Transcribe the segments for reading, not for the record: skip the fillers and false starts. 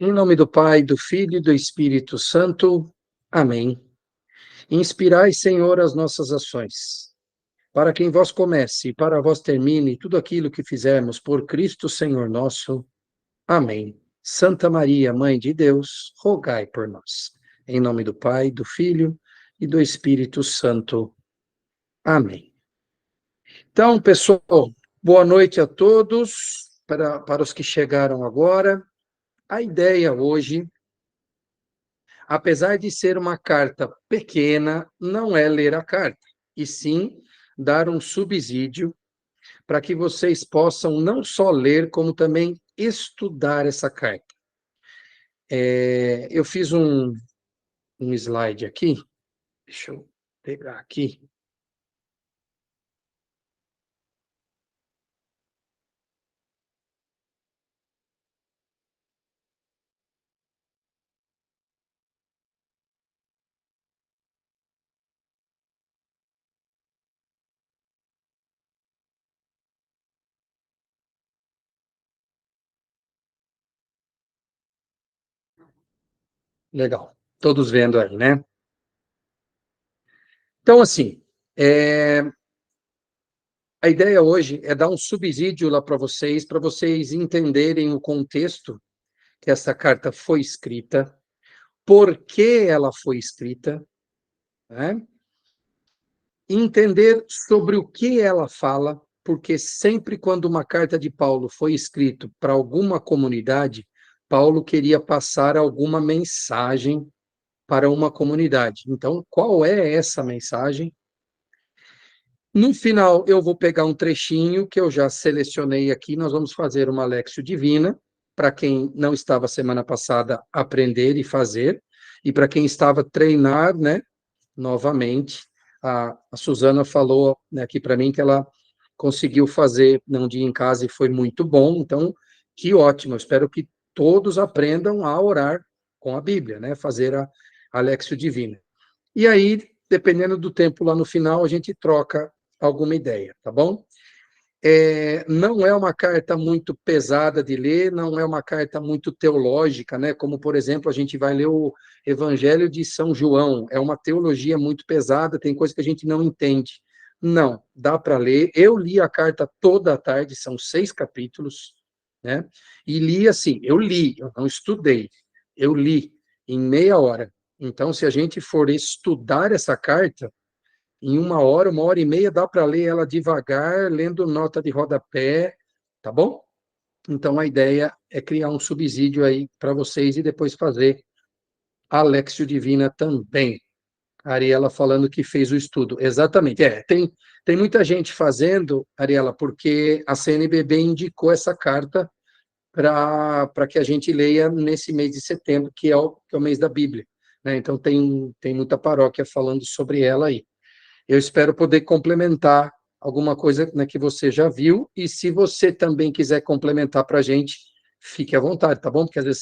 Em nome do Pai, do Filho e do Espírito Santo. Amém. Inspirai, Senhor, as nossas ações, para que em vós comece e para vós termine tudo aquilo que fizermos por Cristo Senhor nosso. Amém. Santa Maria, Mãe de Deus, rogai por nós. Em nome do Pai, do Filho e do Espírito Santo. Amém. Então, pessoal, boa noite a todos, para os que chegaram agora. A ideia hoje, apesar de ser uma carta pequena, não é ler a carta, e sim dar um subsídio para que vocês possam não só ler, como também estudar essa carta. Eu fiz um slide aqui, deixa eu pegar aqui. Legal, todos vendo aí, né? Então, assim, a ideia hoje é dar um subsídio lá para vocês entenderem o contexto que essa carta foi escrita, por que ela foi escrita, né? Entender sobre o que ela fala, porque sempre quando uma carta de Paulo foi escrita para alguma comunidade, Paulo queria passar alguma mensagem para uma comunidade. Então, qual é essa mensagem? No final, eu vou pegar um trechinho que eu já selecionei aqui, nós vamos fazer uma Léxio Divina, para quem não estava semana passada, aprender e fazer, e para quem estava, treinar, né, novamente. A Suzana falou, né, aqui para mim que ela conseguiu fazer num dia em casa e foi muito bom, então, que ótimo, eu espero que todos aprendam a orar com a Bíblia, né, fazer a Léxio Divina. E aí, dependendo do tempo lá no final, a gente troca alguma ideia, tá bom? Não é uma carta muito pesada de ler, não é uma carta muito teológica, né? Como, por exemplo, a gente vai ler o Evangelho de São João, é uma teologia muito pesada, tem coisa que a gente não entende. Não, dá para ler. Eu li a carta toda a tarde, são 6 capítulos, né? E li assim, eu não estudei, eu li em meia hora. Então, se a gente for estudar essa carta, em uma hora e meia, dá para ler ela devagar, lendo nota de rodapé, tá bom? Então, a ideia é criar um subsídio aí para vocês e depois fazer a Léxio Divina também. A Ariela falando que fez o estudo. Exatamente. Tem muita gente fazendo, Ariela, porque a CNBB indicou essa carta para que a gente leia nesse mês de setembro, que é o mês da Bíblia, né? Então, tem muita paróquia falando sobre ela aí. Eu espero poder complementar alguma coisa, né, que você já viu, e se você também quiser complementar para a gente, fique à vontade, tá bom? Porque às vezes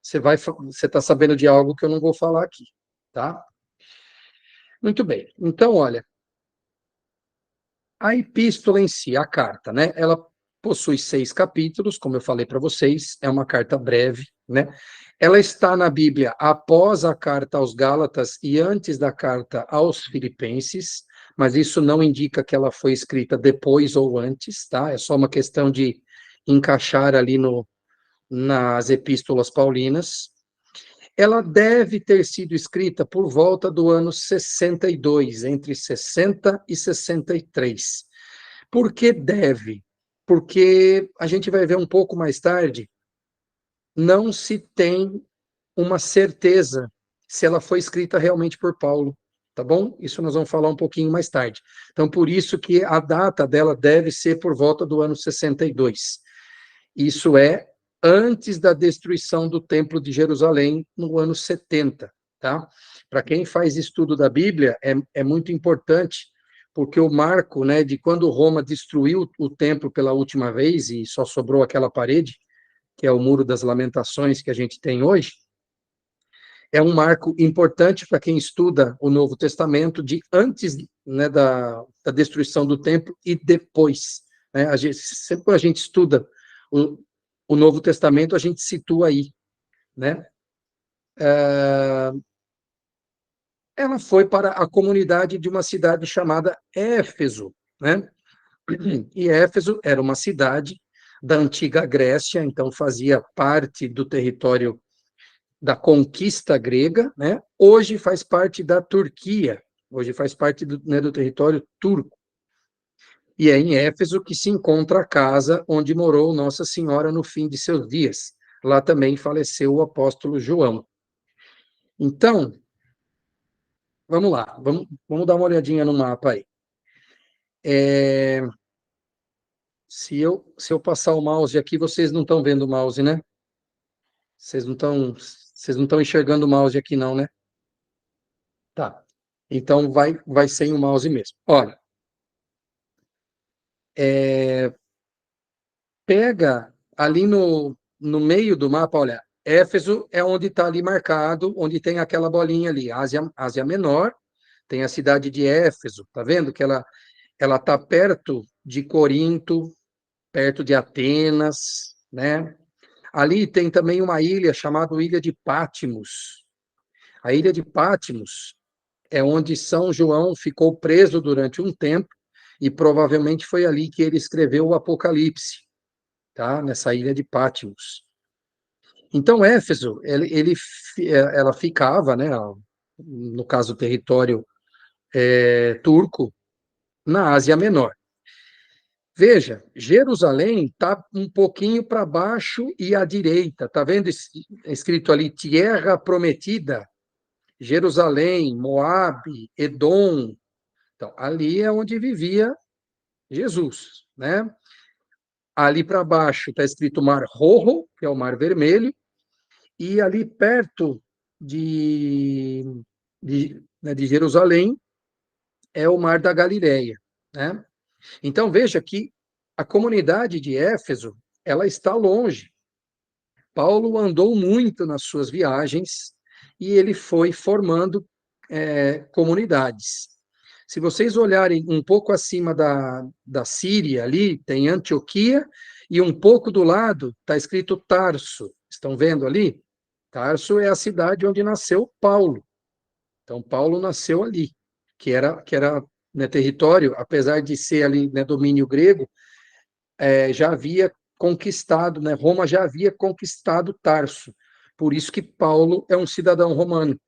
você está sabendo de algo que eu não vou falar aqui, tá? Muito bem. Então, olha, a epístola em si, a carta, né? Ela possui 6 capítulos, como eu falei para vocês, é uma carta breve, né? Ela está na Bíblia após a carta aos Gálatas e antes da carta aos Filipenses, mas isso não indica que ela foi escrita depois ou antes, tá? É só uma questão de encaixar ali nas epístolas paulinas. Ela deve ter sido escrita por volta do ano 62, entre 60 e 63. Por que deve? Porque a gente vai ver um pouco mais tarde, não se tem uma certeza se ela foi escrita realmente por Paulo, tá bom? Isso nós vamos falar um pouquinho mais tarde. Então, por isso que a data dela deve ser por volta do ano 62. Isso é antes da destruição do Templo de Jerusalém, no ano 70, tá? Para quem faz estudo da Bíblia, é muito importante, porque o marco, né, de quando Roma destruiu o templo pela última vez e só sobrou aquela parede, que é o Muro das Lamentações que a gente tem hoje, é um marco importante para quem estuda o Novo Testamento, de antes, né, da destruição do templo e depois, né? Sempre que a gente estuda o Novo Testamento, a gente situa aí, né? Ela foi para a comunidade de uma cidade chamada Éfeso, né? E Éfeso era uma cidade da antiga Grécia, então fazia parte do território da conquista grega, né? Hoje faz parte da Turquia, hoje faz parte do, né, do território turco. E é em Éfeso que se encontra a casa onde morou Nossa Senhora no fim de seus dias. Lá também faleceu o apóstolo João. Então, vamos lá, vamos dar uma olhadinha no mapa aí. Se eu passar o mouse aqui, vocês não estão vendo o mouse, né? Vocês não estão enxergando o mouse aqui, não, né? Tá. Então vai sem o mouse mesmo. Olha, pega ali no meio do mapa, olha, Éfeso é onde está ali marcado, onde tem aquela bolinha ali, Ásia Menor, tem a cidade de Éfeso, tá vendo que ela está perto de Corinto, perto de Atenas, né? Ali tem também uma ilha chamada Ilha de Patmos. A Ilha de Patmos é onde São João ficou preso durante um tempo e provavelmente foi ali que ele escreveu o Apocalipse, tá? Nessa Ilha de Patmos. Então, Éfeso, ela ficava, né, no caso, o território turco, na Ásia Menor. Veja, Jerusalém está um pouquinho para baixo e à direita. Está vendo escrito ali, Terra Prometida? Jerusalém, Moabe, Edom. Então, ali é onde vivia Jesus, né? Ali para baixo está escrito Mar Rojo, que é o Mar Vermelho, e ali perto de Jerusalém é o Mar da Galileia, né? Então, veja que a comunidade de Éfeso, ela está longe. Paulo andou muito nas suas viagens e ele foi formando comunidades. Se vocês olharem um pouco acima da Síria, ali tem Antioquia, e um pouco do lado está escrito Tarso. Estão vendo ali? Tarso é a cidade onde nasceu Paulo. Então, Paulo nasceu ali, que era né, território, apesar de ser ali né, domínio grego, já havia conquistado, né, Roma já havia conquistado Tarso. Por isso que Paulo é um cidadão romano.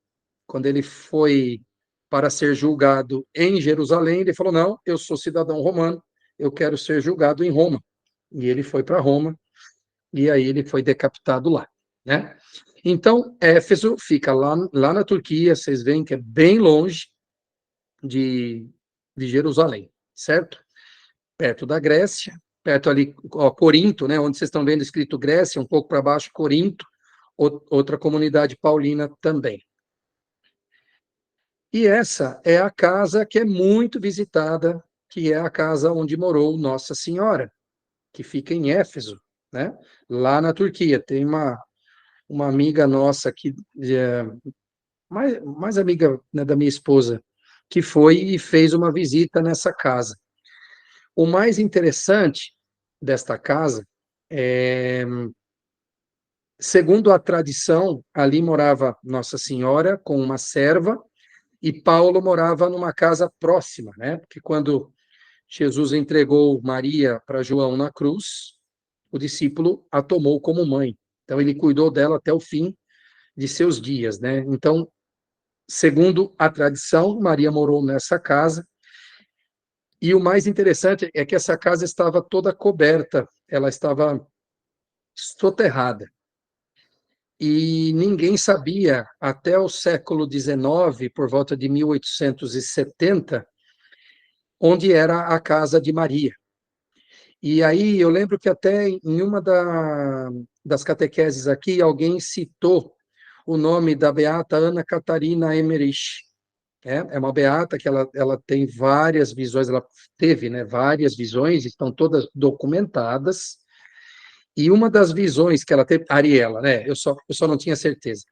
Quando ele foi para ser julgado em Jerusalém, ele falou: não, eu sou cidadão romano, eu quero ser julgado em Roma. E ele foi para Roma, e aí ele foi decapitado lá, né? Então, Éfeso fica lá na Turquia, vocês veem que é bem longe de, de Jerusalém, certo? Perto da Grécia, perto ali, ó, Corinto, né, onde vocês estão vendo escrito Grécia, um pouco para baixo, Corinto, outra comunidade paulina também. E essa é a casa que é muito visitada, que é a casa onde morou Nossa Senhora, que fica em Éfeso, né? Lá na Turquia. Tem uma amiga nossa que mais amiga né, da minha esposa, que foi e fez uma visita nessa casa. O mais interessante desta casa é, segundo a tradição, ali morava Nossa Senhora com uma serva e Paulo morava numa casa próxima, né? Porque quando Jesus entregou Maria para João na cruz, o discípulo a tomou como mãe. Então ele cuidou dela até o fim de seus dias, né? Então, segundo a tradição, Maria morou nessa casa. E o mais interessante é que essa casa estava toda coberta, ela estava soterrada. E ninguém sabia, até o século XIX, por volta de 1870, onde era a casa de Maria. E aí eu lembro que até em uma das catequeses aqui, alguém citou o nome da beata Ana Catarina Emmerich. É uma beata que ela tem várias visões, ela teve né, várias visões, estão todas documentadas, e uma das visões que ela teve, Ariela, né, eu só não tinha certeza,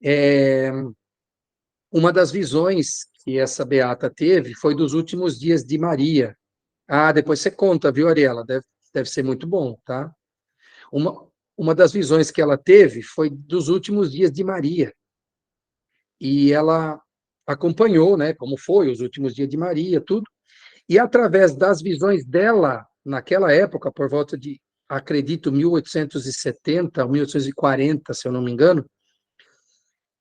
é, uma das visões que essa beata teve foi dos últimos dias de Maria. Ah, depois você conta, viu, Ariela? Deve ser muito bom, tá? Uma, uma das visões que ela teve foi dos últimos dias de Maria. E ela acompanhou, né, como foi os últimos dias de Maria, tudo. E através das visões dela, naquela época, por volta de, acredito, 1870, 1840, se eu não me engano,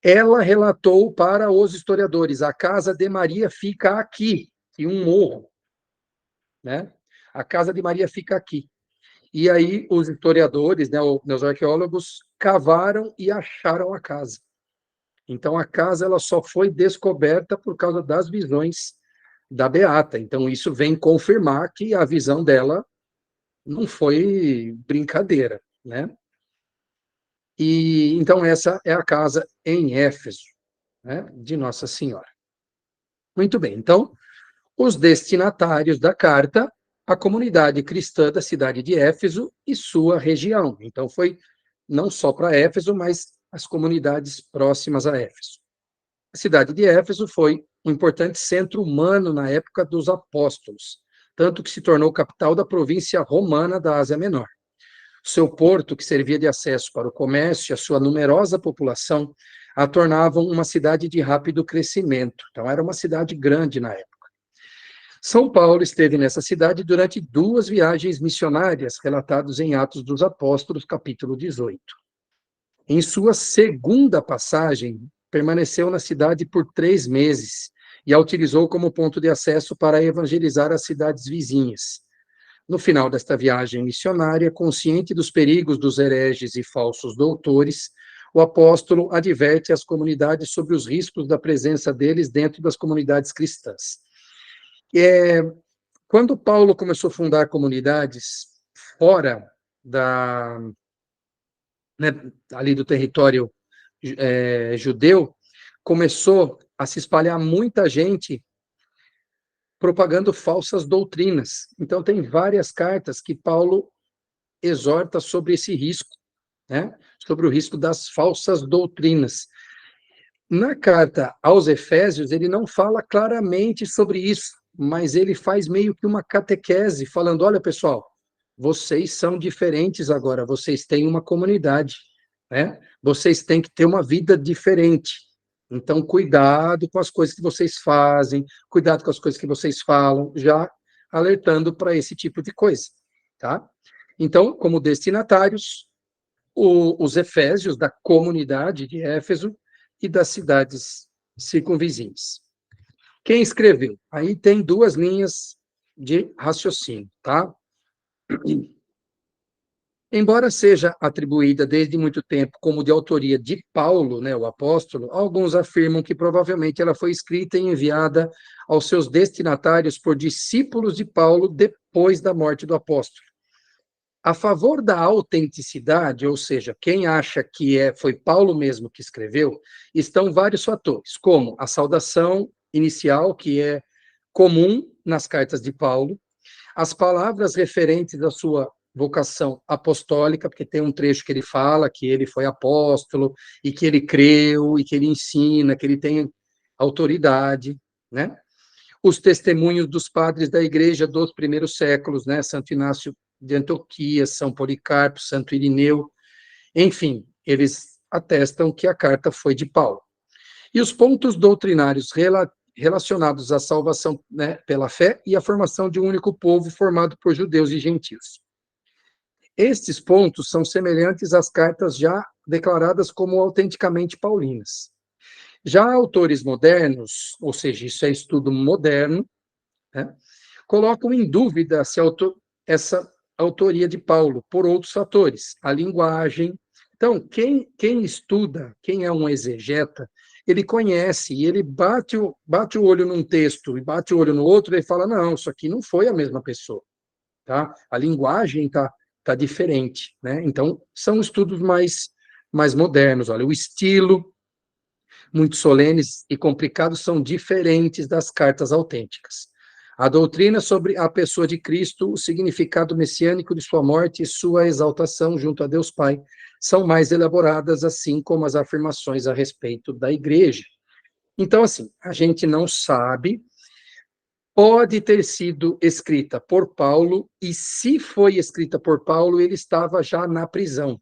ela relatou para os historiadores: a casa de Maria fica aqui, em um morro, né? A casa de Maria fica aqui. E aí os historiadores, né, os arqueólogos, cavaram e acharam a casa. Então a casa ela só foi descoberta por causa das visões da Beata. Então isso vem confirmar que a visão dela não foi brincadeira, né? E então essa é a casa em Éfeso, né, de Nossa Senhora. Muito bem. Então, os destinatários da carta, a comunidade cristã da cidade de Éfeso e sua região. Então, foi não só para Éfeso, mas as comunidades próximas a Éfeso. A cidade de Éfeso foi um importante centro humano na época dos apóstolos, tanto que se tornou capital da província romana da Ásia Menor. Seu porto, que servia de acesso para o comércio e a sua numerosa população, a tornavam uma cidade de rápido crescimento. Então, era uma cidade grande na época. São Paulo esteve nessa cidade durante 2 viagens missionárias, relatados em Atos dos Apóstolos, capítulo 18. Em sua segunda passagem, permaneceu na cidade por 3 meses e a utilizou como ponto de acesso para evangelizar as cidades vizinhas. No final desta viagem missionária, consciente dos perigos dos hereges e falsos doutores, o apóstolo adverte as comunidades sobre os riscos da presença deles dentro das comunidades cristãs. Quando Paulo começou a fundar comunidades fora da, né, ali do território judeu, começou a se espalhar muita gente propagando falsas doutrinas. Então, tem várias cartas que Paulo exorta sobre esse risco, né? Sobre o risco das falsas doutrinas. Na carta aos Efésios, ele não fala claramente sobre isso, mas ele faz meio que uma catequese, falando: olha, pessoal, vocês são diferentes agora, vocês têm uma comunidade, né? Vocês têm que ter uma vida diferente. Então, cuidado com as coisas que vocês fazem, cuidado com as coisas que vocês falam, já alertando para esse tipo de coisa, tá? Então, como destinatários, os efésios da comunidade de Éfeso e das cidades circunvizinhas. Quem escreveu? Aí tem 2 linhas de raciocínio, tá? Embora seja atribuída desde muito tempo como de autoria de Paulo, né, o apóstolo, alguns afirmam que provavelmente ela foi escrita e enviada aos seus destinatários por discípulos de Paulo depois da morte do apóstolo. A favor da autenticidade, ou seja, quem acha que foi Paulo mesmo que escreveu, estão vários fatores, como a saudação inicial, que é comum nas cartas de Paulo, as palavras referentes à sua vocação apostólica, porque tem um trecho que ele fala que ele foi apóstolo, e que ele creu, e que ele ensina, que ele tem autoridade, né? Os testemunhos dos padres da igreja dos primeiros séculos, né? Santo Inácio de Antioquia, São Policarpo, Santo Irineu, enfim, eles atestam que a carta foi de Paulo. E os pontos doutrinários relacionados à salvação, né, pela fé e à formação de um único povo formado por judeus e gentios. Estes pontos são semelhantes às cartas já declaradas como autenticamente paulinas. Já autores modernos, ou seja, isso é estudo moderno, né, colocam em dúvida se essa autoria de Paulo, por outros fatores, a linguagem. Então, quem estuda, quem é um exegeta, ele conhece e ele bate o olho num texto e bate o olho no outro e fala: não, isso aqui não foi a mesma pessoa, tá? A linguagem tá diferente, né? Então, são estudos mais modernos. Olha, o estilo, muito solenes e complicados, são diferentes das cartas autênticas. A doutrina sobre a pessoa de Cristo, o significado messiânico de sua morte e sua exaltação junto a Deus Pai são mais elaboradas, assim como as afirmações a respeito da igreja. Então, assim, a gente não sabe, pode ter sido escrita por Paulo, e se foi escrita por Paulo, ele estava já na prisão.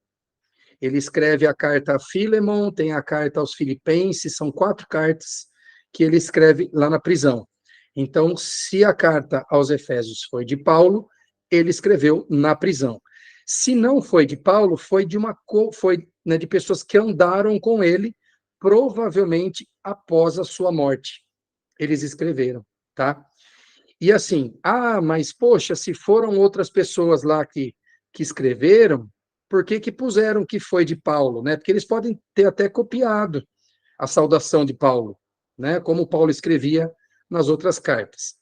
Ele escreve a carta a Filemon, tem a carta aos Filipenses, são 4 cartas que ele escreve lá na prisão. Então, se a carta aos Efésios foi de Paulo, ele escreveu na prisão. Se não foi de Paulo, foi de pessoas que andaram com ele, provavelmente após a sua morte. Eles escreveram, tá? E assim, mas poxa, se foram outras pessoas lá que escreveram, por que puseram que foi de Paulo, né? Porque eles podem ter até copiado a saudação de Paulo, né? Como Paulo escrevia nas outras cartas.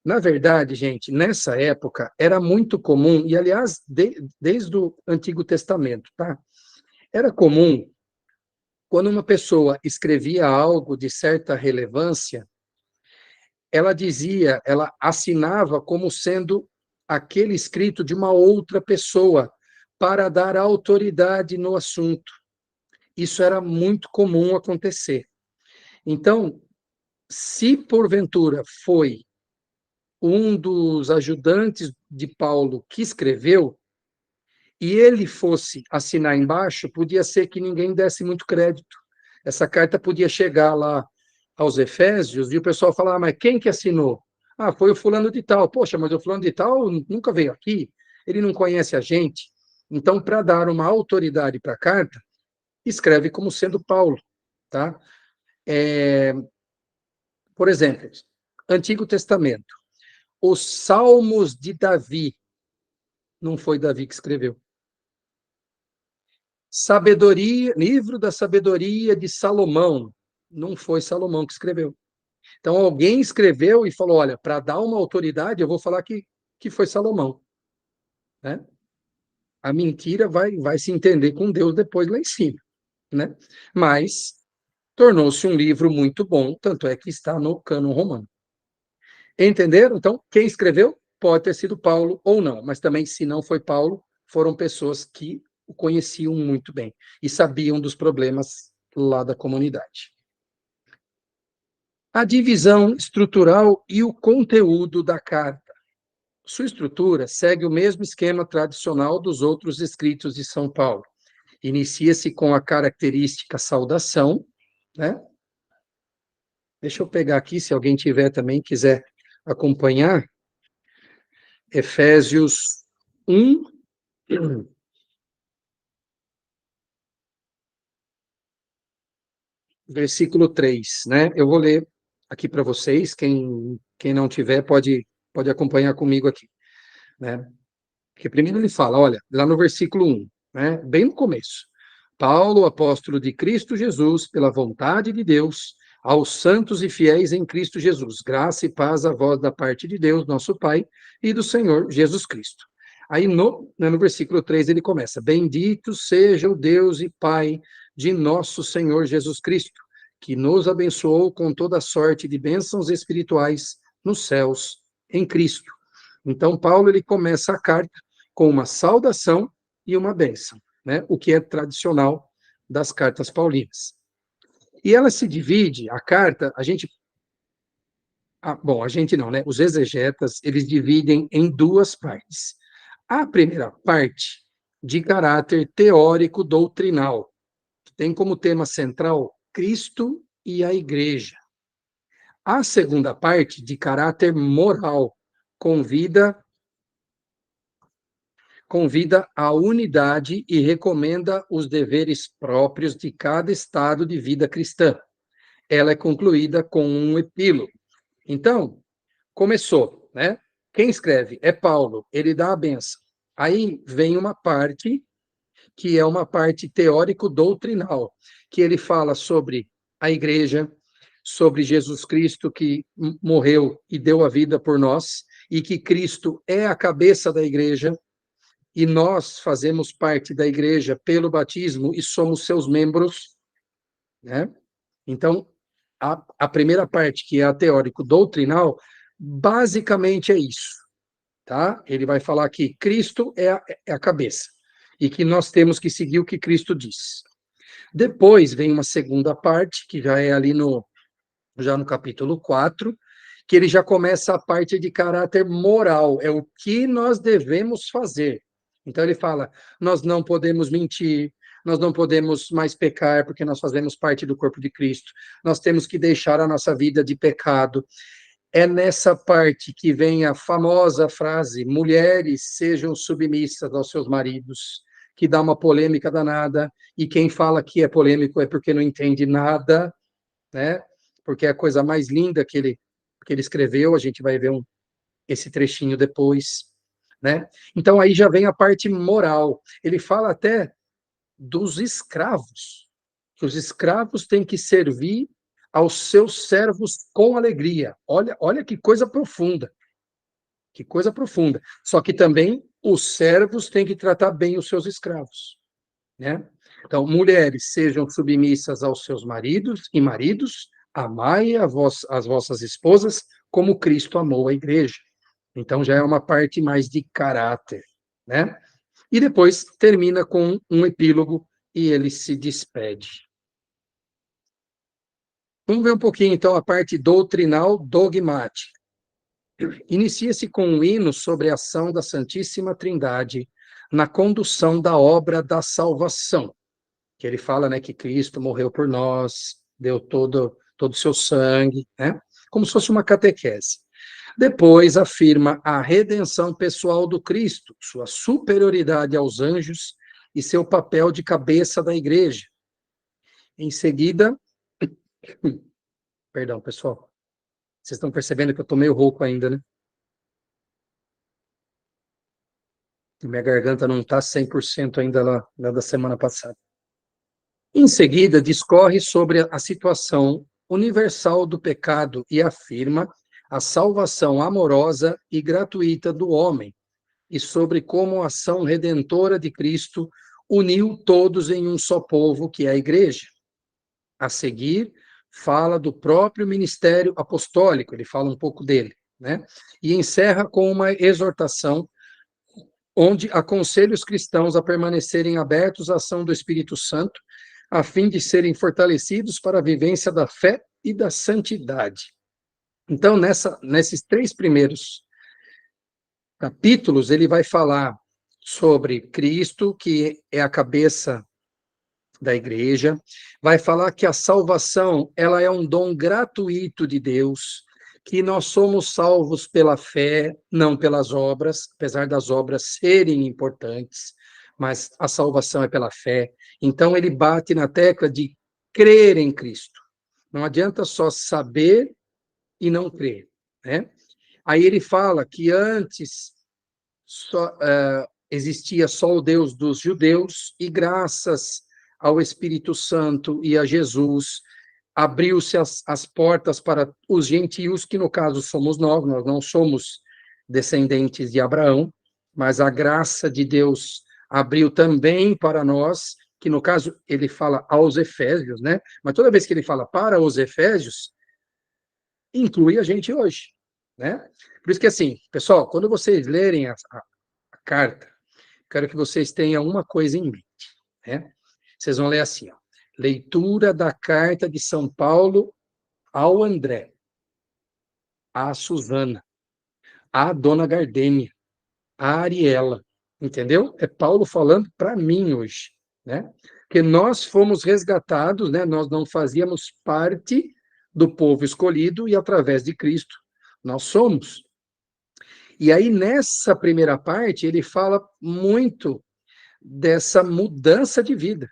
Na verdade, gente, nessa época era muito comum, e aliás, desde o Antigo Testamento, tá? Era comum, quando uma pessoa escrevia algo de certa relevância, ela assinava como sendo aquele escrito de uma outra pessoa, para dar autoridade no assunto. Isso era muito comum acontecer. Então, se porventura foi um dos ajudantes de Paulo que escreveu, e ele fosse assinar embaixo, podia ser que ninguém desse muito crédito. Essa carta podia chegar lá aos Efésios e o pessoal falar, mas quem que assinou? Foi o fulano de tal. Poxa, mas o fulano de tal nunca veio aqui, ele não conhece a gente. Então, para dar uma autoridade para a carta, escreve como sendo Paulo, tá? Por exemplo, Antigo Testamento, os Salmos de Davi, não foi Davi que escreveu. Sabedoria, livro da sabedoria de Salomão, não foi Salomão que escreveu. Então, alguém escreveu e falou, olha, para dar uma autoridade, eu vou falar que foi Salomão. Né? A mentira vai se entender com Deus depois lá em cima. Né? Mas tornou-se um livro muito bom, tanto é que está no cânon romano. Entenderam? Então, quem escreveu pode ter sido Paulo ou não, mas também, se não foi Paulo, foram pessoas que o conheciam muito bem e sabiam dos problemas lá da comunidade. A divisão estrutural e o conteúdo da carta. Sua estrutura segue o mesmo esquema tradicional dos outros escritos de São Paulo. Inicia-se com a característica saudação, né? Deixa eu pegar aqui, se alguém tiver também, quiser acompanhar. Efésios 1, versículo 3, né? Eu vou ler aqui para vocês, quem não tiver pode acompanhar comigo aqui, né? Porque primeiro ele fala, olha, lá no versículo 1, né? Bem no começo. Paulo, apóstolo de Cristo Jesus, pela vontade de Deus, aos santos e fiéis em Cristo Jesus, graça e paz a vós da parte de Deus, nosso Pai, e do Senhor Jesus Cristo. Aí no versículo 3 ele começa, bendito seja o Deus e Pai de nosso Senhor Jesus Cristo, que nos abençoou com toda sorte de bênçãos espirituais nos céus em Cristo. Então, Paulo ele começa a carta com uma saudação e uma bênção, né? O que é tradicional das cartas paulinas. E ela se divide, a carta, a gente não, né? Os exegetas, eles dividem em 2 partes. A primeira parte, de caráter teórico doutrinal, tem como tema central Cristo e a Igreja. A segunda parte, de caráter moral, convida à unidade e recomenda os deveres próprios de cada estado de vida cristã. Ela é concluída com um epílogo. Então, começou, né? Quem escreve é Paulo, ele dá a benção. Aí vem uma parte que é uma parte teórico-doutrinal, que ele fala sobre a igreja, sobre Jesus Cristo que morreu e deu a vida por nós, e que Cristo é a cabeça da igreja, e nós fazemos parte da igreja pelo batismo e somos seus membros, né? Então, a primeira parte, que é a teórico-doutrinal, basicamente é isso, tá? Ele vai falar que Cristo é a cabeça e que nós temos que seguir o que Cristo diz. Depois vem uma segunda parte, que já é ali já no capítulo 4, que ele já começa a parte de caráter moral, é o que nós devemos fazer. Então ele fala, nós não podemos mentir, nós não podemos mais pecar porque nós fazemos parte do corpo de Cristo, nós temos que deixar a nossa vida de pecado. É nessa parte que vem a famosa frase: mulheres sejam submissas aos seus maridos, que dá uma polêmica danada, e quem fala que é polêmico é porque não entende nada, né? Porque é a coisa mais linda que ele escreveu, a gente vai ver esse trechinho depois, né? Então aí já vem a parte moral. Ele fala até dos escravos, que os escravos têm que servir aos seus servos com alegria. Olha que coisa profunda. Que coisa profunda. Só que também os servos têm que tratar bem os seus escravos, né? Então, mulheres, sejam submissas aos seus maridos, e maridos, amai as vossas esposas como Cristo amou a igreja. Então, já é uma parte mais de caráter, né? E depois termina com um epílogo e ele se despede. Vamos ver um pouquinho, então, a parte doutrinal dogmática. Inicia-se com um hino sobre a ação da Santíssima Trindade na condução da obra da salvação, que ele fala, né, que Cristo morreu por nós, deu todo o seu sangue, né, como se fosse uma catequese. Depois afirma a redenção pessoal do Cristo, sua superioridade aos anjos e seu papel de cabeça da igreja. Em seguida, perdão, pessoal, vocês estão percebendo que eu estou meio rouco ainda, né? Minha garganta não está 100% ainda lá da semana passada. Em seguida, discorre sobre a situação universal do pecado e afirma a salvação amorosa e gratuita do homem, e sobre como a ação redentora de Cristo uniu todos em um só povo, que é a Igreja. A seguir, fala do próprio ministério apostólico, ele fala um pouco dele, né? E encerra com uma exortação onde aconselha os cristãos a permanecerem abertos à ação do Espírito Santo, a fim de serem fortalecidos para a vivência da fé e da santidade. Então, nesses 3 primeiros capítulos, ele vai falar sobre Cristo, que é a cabeça da igreja, vai falar que a salvação, ela é um dom gratuito de Deus, que nós somos salvos pela fé, não pelas obras, apesar das obras serem importantes, mas a salvação é pela fé. Então ele bate na tecla de crer em Cristo. Não adianta só saber e não crer, né? Aí ele fala que antes existia só o Deus dos judeus, e graças ao Espírito Santo e a Jesus, abriu-se as portas para os gentios, que no caso somos nós não somos descendentes de Abraão, mas a graça de Deus abriu também para nós, que no caso ele fala aos Efésios, né? Mas toda vez que ele fala para os Efésios, inclui a gente hoje, né? Por isso que assim, pessoal, quando vocês lerem a carta, quero que vocês tenham uma coisa em mente, né? Vocês vão ler assim, ó: leitura da carta de São Paulo ao André, à Susana, à Dona Gardênia, à Ariela, entendeu? É Paulo falando para mim hoje, né? Que nós fomos resgatados, né? Nós não fazíamos parte do povo escolhido e através de Cristo nós somos. E aí nessa primeira parte ele fala muito dessa mudança de vida,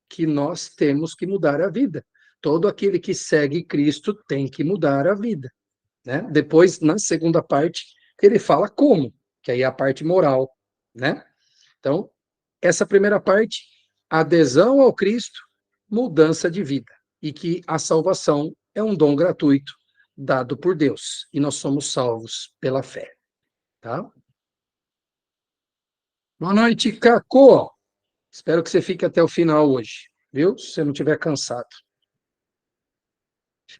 que nós temos que mudar a vida. Todo aquele que segue Cristo tem que mudar a vida, né? Depois, na segunda parte, ele fala como, que aí é a parte moral, né? Então, essa primeira parte, adesão ao Cristo, mudança de vida, e que a salvação é um dom gratuito dado por Deus, e nós somos salvos pela fé, tá? Boa noite, Cacô. Espero que você fique até o final hoje, viu? Se você não estiver cansado.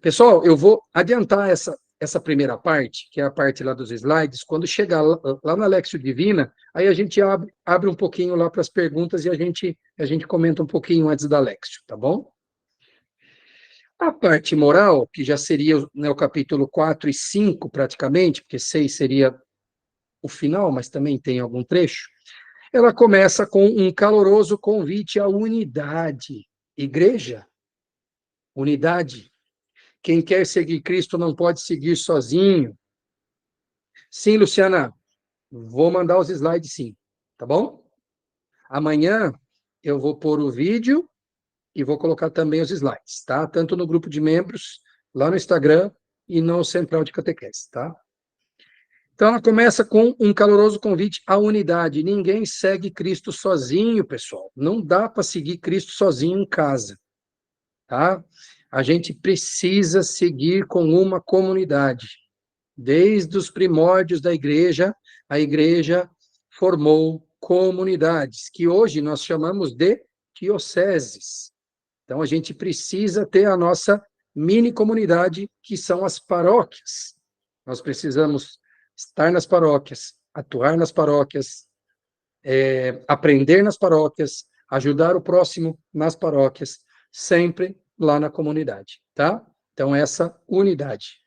Pessoal, eu vou adiantar essa primeira parte, que é a parte lá dos slides. Quando chegar lá na Lexio Divina, aí a gente abre um pouquinho lá para as perguntas e a gente comenta um pouquinho antes da Lexio, tá bom? A parte moral, que já seria, né, o capítulo 4 e 5 praticamente, porque 6 seria o final, mas também tem algum trecho, Ela começa com um caloroso convite à unidade. Igreja, unidade. Quem quer seguir Cristo não pode seguir sozinho. Sim, Luciana, vou mandar os slides sim, tá bom? Amanhã eu vou pôr o vídeo e vou colocar também os slides, tá? Tanto no grupo de membros, lá no Instagram e no Central de Catequese, tá? Então, ela começa com um caloroso convite à unidade. Ninguém segue Cristo sozinho, pessoal. Não dá para seguir Cristo sozinho em casa, tá? A gente precisa seguir com uma comunidade. Desde os primórdios da igreja, a igreja formou comunidades, que hoje nós chamamos de dioceses. Então, a gente precisa ter a nossa mini comunidade, que são as paróquias. Nós precisamos estar nas paróquias, atuar nas paróquias, aprender nas paróquias, ajudar o próximo nas paróquias, sempre lá na comunidade, tá? Então, essa unidade.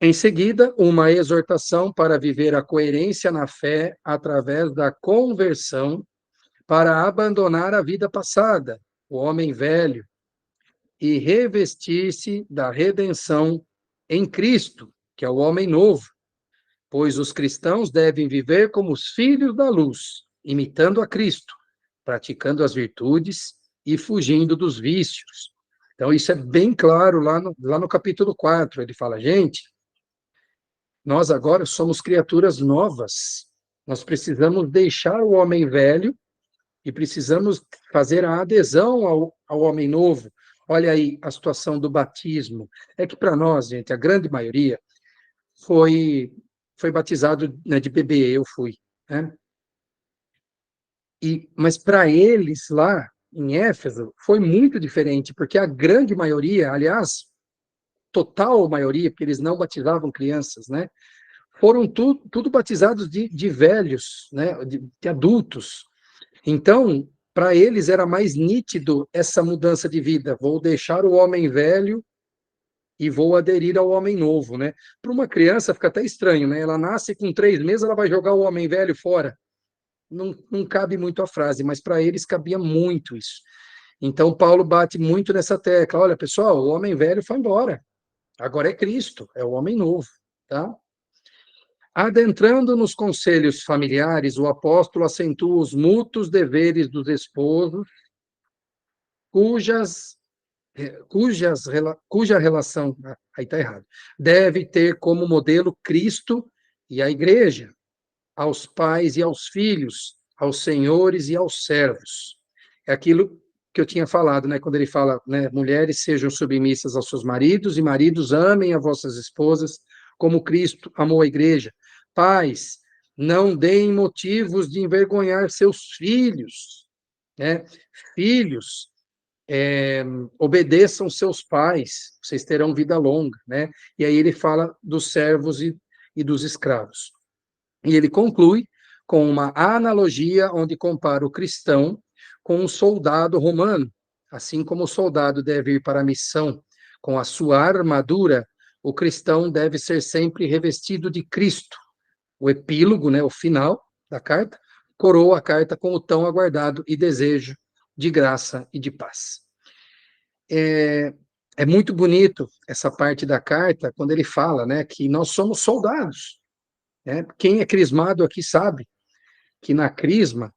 Em seguida, uma exortação para viver a coerência na fé através da conversão, para abandonar a vida passada, o homem velho, e revestir-se da redenção em Cristo, que é o homem novo, pois os cristãos devem viver como os filhos da luz, imitando a Cristo, praticando as virtudes e fugindo dos vícios. Então, isso é bem claro lá no capítulo 4. Ele fala, gente, nós agora somos criaturas novas. Nós precisamos deixar o homem velho e precisamos fazer a adesão ao homem novo. Olha aí a situação do batismo. É que para nós, gente, a grande maioria foi batizado, né, de bebê, eu fui, né? Mas para eles lá em Éfeso foi muito diferente, porque a grande maioria, aliás, total maioria, porque eles não batizavam crianças, né? Foram tudo batizados de velhos, né? De adultos. Então, para eles era mais nítido essa mudança de vida. Vou deixar o homem velho e vou aderir ao homem novo, né? Para uma criança fica até estranho, né? Ela nasce com 3 meses, ela vai jogar o homem velho fora. Não cabe muito a frase, mas para eles cabia muito isso. Então, Paulo bate muito nessa tecla. Olha, pessoal, o homem velho foi embora. Agora é Cristo, é o homem novo, tá? Adentrando nos conselhos familiares, o apóstolo acentua os mútuos deveres dos esposos, cujas cuja relação, aí está errado, deve ter como modelo Cristo e a igreja, aos pais e aos filhos, aos senhores e aos servos. É aquilo que eu tinha falado, né, quando ele fala, né, mulheres sejam submissas aos seus maridos e maridos amem as vossas esposas como Cristo amou a igreja. Pais, não deem motivos de envergonhar seus filhos, né? Filhos, obedeçam seus pais, vocês terão vida longa, né? E aí ele fala dos servos e dos escravos. E ele conclui com uma analogia onde compara o cristão com um soldado romano. Assim como o soldado deve ir para a missão com a sua armadura, o cristão deve ser sempre revestido de Cristo. O epílogo, né, o final da carta, coroa a carta com o tão aguardado e desejo de graça e de paz. É muito bonito essa parte da carta, quando ele fala, né, que nós somos soldados, né? Quem é crismado aqui sabe que na crisma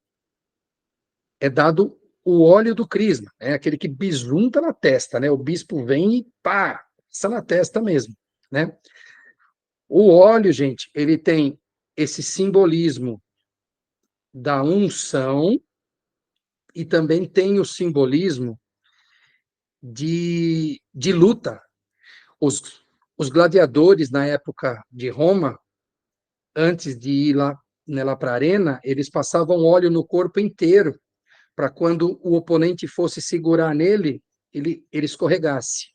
é dado o óleo do crisma, é aquele que bisunta na testa, né? O bispo vem e pá, passa na testa mesmo, né? O óleo, gente, ele tem esse simbolismo da unção e também tem o simbolismo de luta. Os gladiadores na época de Roma, antes de ir lá, né, lá para a arena, eles passavam óleo no corpo inteiro, para quando o oponente fosse segurar nele, ele escorregasse.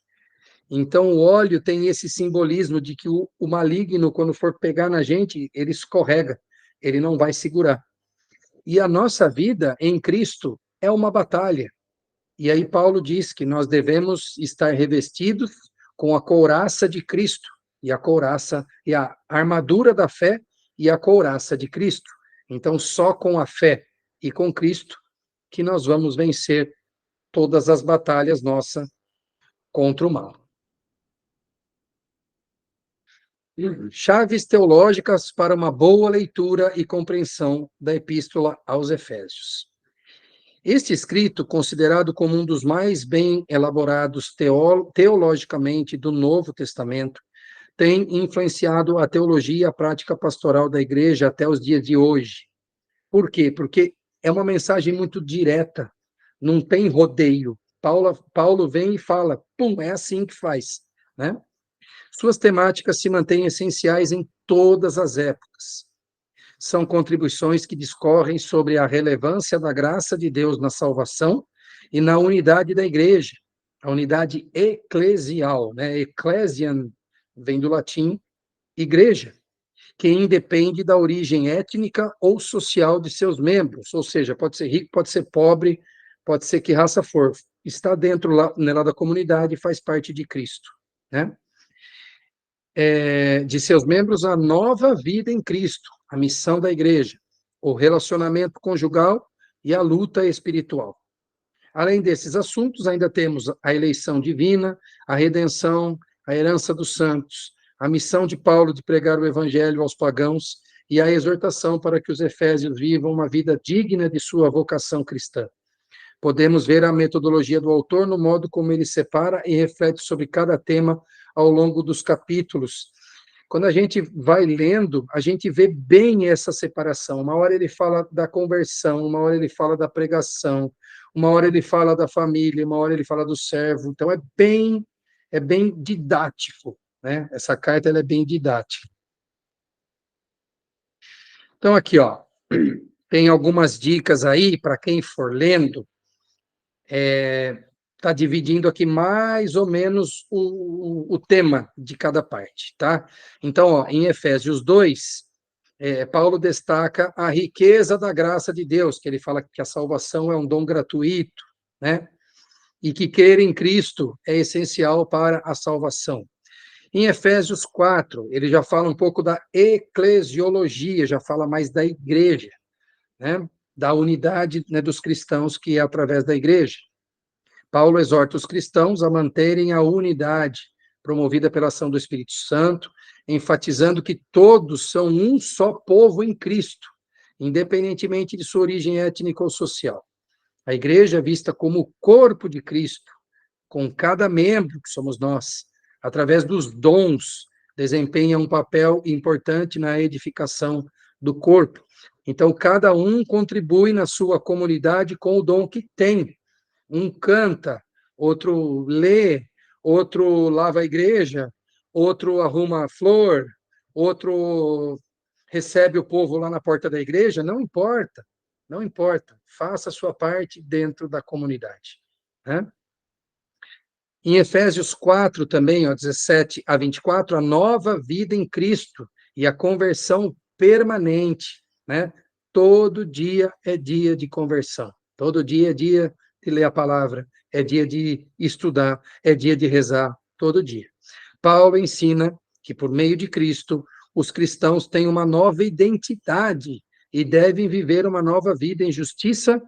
Então, o óleo tem esse simbolismo de que o maligno, quando for pegar na gente, ele escorrega, ele não vai segurar. E a nossa vida em Cristo é uma batalha. E aí Paulo diz que nós devemos estar revestidos com a couraça de Cristo, e a couraça e a armadura da fé e a couraça de Cristo. Então, só com a fé e com Cristo que nós vamos vencer todas as batalhas nossas contra o mal. Chaves teológicas para uma boa leitura e compreensão da Epístola aos Efésios. Este escrito, considerado como um dos mais bem elaborados teologicamente do Novo Testamento, tem influenciado a teologia e a prática pastoral da igreja até os dias de hoje. Por quê? Porque é uma mensagem muito direta, não tem rodeio. Paulo vem e fala, pum, é assim que faz, né? Suas temáticas se mantêm essenciais em todas as épocas. São contribuições que discorrem sobre a relevância da graça de Deus na salvação e na unidade da igreja, a unidade eclesial, né? Ecclesiam vem do latim igreja, que independe da origem étnica ou social de seus membros, ou seja, pode ser rico, pode ser pobre, pode ser que raça for, está dentro lá da comunidade e faz parte de Cristo, né? De seus membros a nova vida em Cristo, a missão da igreja, o relacionamento conjugal e a luta espiritual. Além desses assuntos, ainda temos a eleição divina, a redenção, a herança dos santos, a missão de Paulo de pregar o evangelho aos pagãos e a exortação para que os efésios vivam uma vida digna de sua vocação cristã. Podemos ver a metodologia do autor no modo como ele separa e reflete sobre cada tema ao longo dos capítulos. Quando a gente vai lendo, a gente vê bem essa separação. Uma hora ele fala da conversão, uma hora ele fala da pregação, uma hora ele fala da família, uma hora ele fala do servo. Então é bem didático, né? Essa carta ela é bem didática. Então aqui, ó, tem algumas dicas aí para quem for lendo. Está dividindo aqui mais ou menos o tema de cada parte, tá? Então, ó, em Efésios 2, Paulo destaca a riqueza da graça de Deus, que ele fala que a salvação é um dom gratuito, né? E que crer em Cristo é essencial para a salvação. Em Efésios 4, ele já fala um pouco da eclesiologia, já fala mais da igreja, né? Da unidade, né, dos cristãos, que é através da igreja. Paulo exorta os cristãos a manterem a unidade promovida pela ação do Espírito Santo, enfatizando que todos são um só povo em Cristo, independentemente de sua origem étnica ou social. A igreja é vista como o corpo de Cristo, com cada membro, que somos nós, através dos dons, desempenha um papel importante na edificação do corpo. Então, cada um contribui na sua comunidade com o dom que tem. Um canta, outro lê, outro lava a igreja, outro arruma a flor, outro recebe o povo lá na porta da igreja, não importa, não importa, faça a sua parte dentro da comunidade, né? Em Efésios 4 também, ó, 17 a 24, a nova vida em Cristo e a conversão permanente, né? Todo dia é dia de conversão, todo dia é dia de ler a palavra, é dia de estudar, é dia de rezar, todo dia. Paulo ensina que por meio de Cristo, os cristãos têm uma nova identidade e devem viver uma nova vida em justiça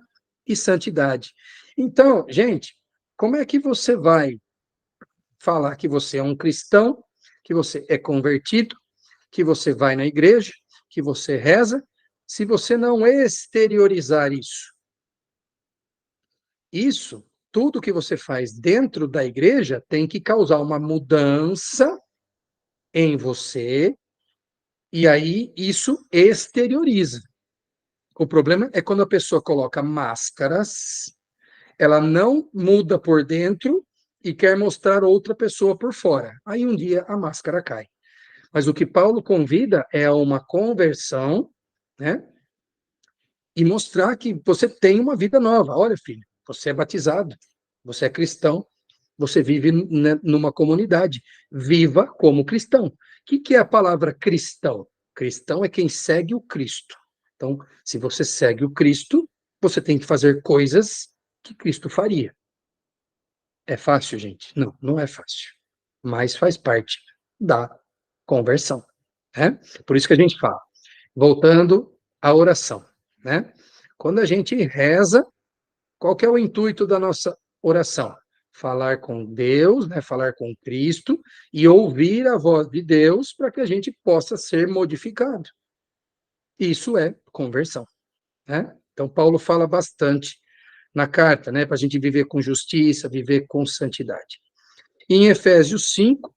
e santidade. Então, gente, como é que você vai falar que você é um cristão, que você é convertido, que você vai na igreja, que você reza, se você não exteriorizar isso? Isso, tudo que você faz dentro da igreja tem que causar uma mudança em você, e aí isso exterioriza. O problema é quando a pessoa coloca máscaras, ela não muda por dentro e quer mostrar outra pessoa por fora. Aí um dia a máscara cai. Mas o que Paulo convida é uma conversão, né? E mostrar que você tem uma vida nova. Olha, filho, você é batizado, você é cristão, você vive numa comunidade. Viva como cristão. O que é a palavra cristão? Cristão é quem segue o Cristo. Então, se você segue o Cristo, você tem que fazer coisas que Cristo faria. É fácil, gente? Não, não é fácil. Mas faz parte da conversão, né? Por isso que a gente fala. Voltando a oração, né? Quando a gente reza, qual que é o intuito da nossa oração? Falar com Deus, né? Falar com Cristo e ouvir a voz de Deus para que a gente possa ser modificado. Isso é conversão, né? Então, Paulo fala bastante na carta, né? Para a gente viver com justiça, viver com santidade. Em Efésios 5,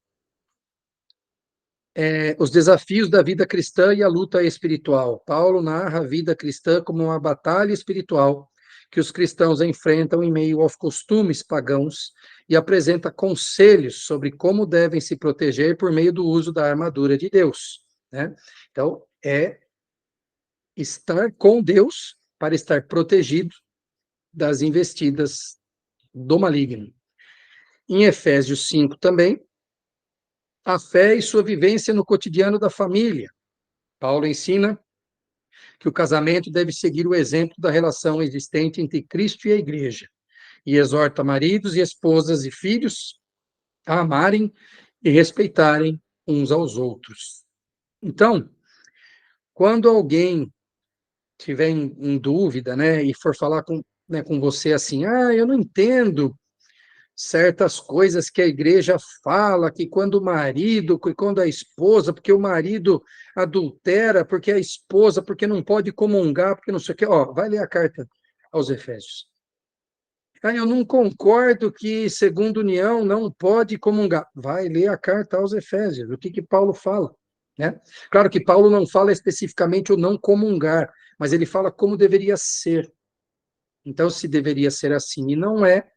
os desafios da vida cristã e a luta espiritual. Paulo narra a vida cristã como uma batalha espiritual que os cristãos enfrentam em meio aos costumes pagãos e apresenta conselhos sobre como devem se proteger por meio do uso da armadura de Deus, né? Então, é estar com Deus para estar protegido das investidas do maligno. Em Efésios 5 também, a fé e sua vivência no cotidiano da família. Paulo ensina que o casamento deve seguir o exemplo da relação existente entre Cristo e a igreja, e exorta maridos e esposas e filhos a amarem e respeitarem uns aos outros. Então, quando alguém tiver em dúvida, né, e for falar com você assim, eu não entendo certas coisas que a igreja fala, que quando o marido, que quando a esposa, porque o marido adultera, porque a esposa, porque não pode comungar, porque não sei o quê. Ó, vai ler a carta aos Efésios. Eu não concordo que, segundo união, não pode comungar. Vai ler a carta aos Efésios, o que Paulo fala, né? Claro que Paulo não fala especificamente o não comungar, mas ele fala como deveria ser. Então, se deveria ser assim e não é,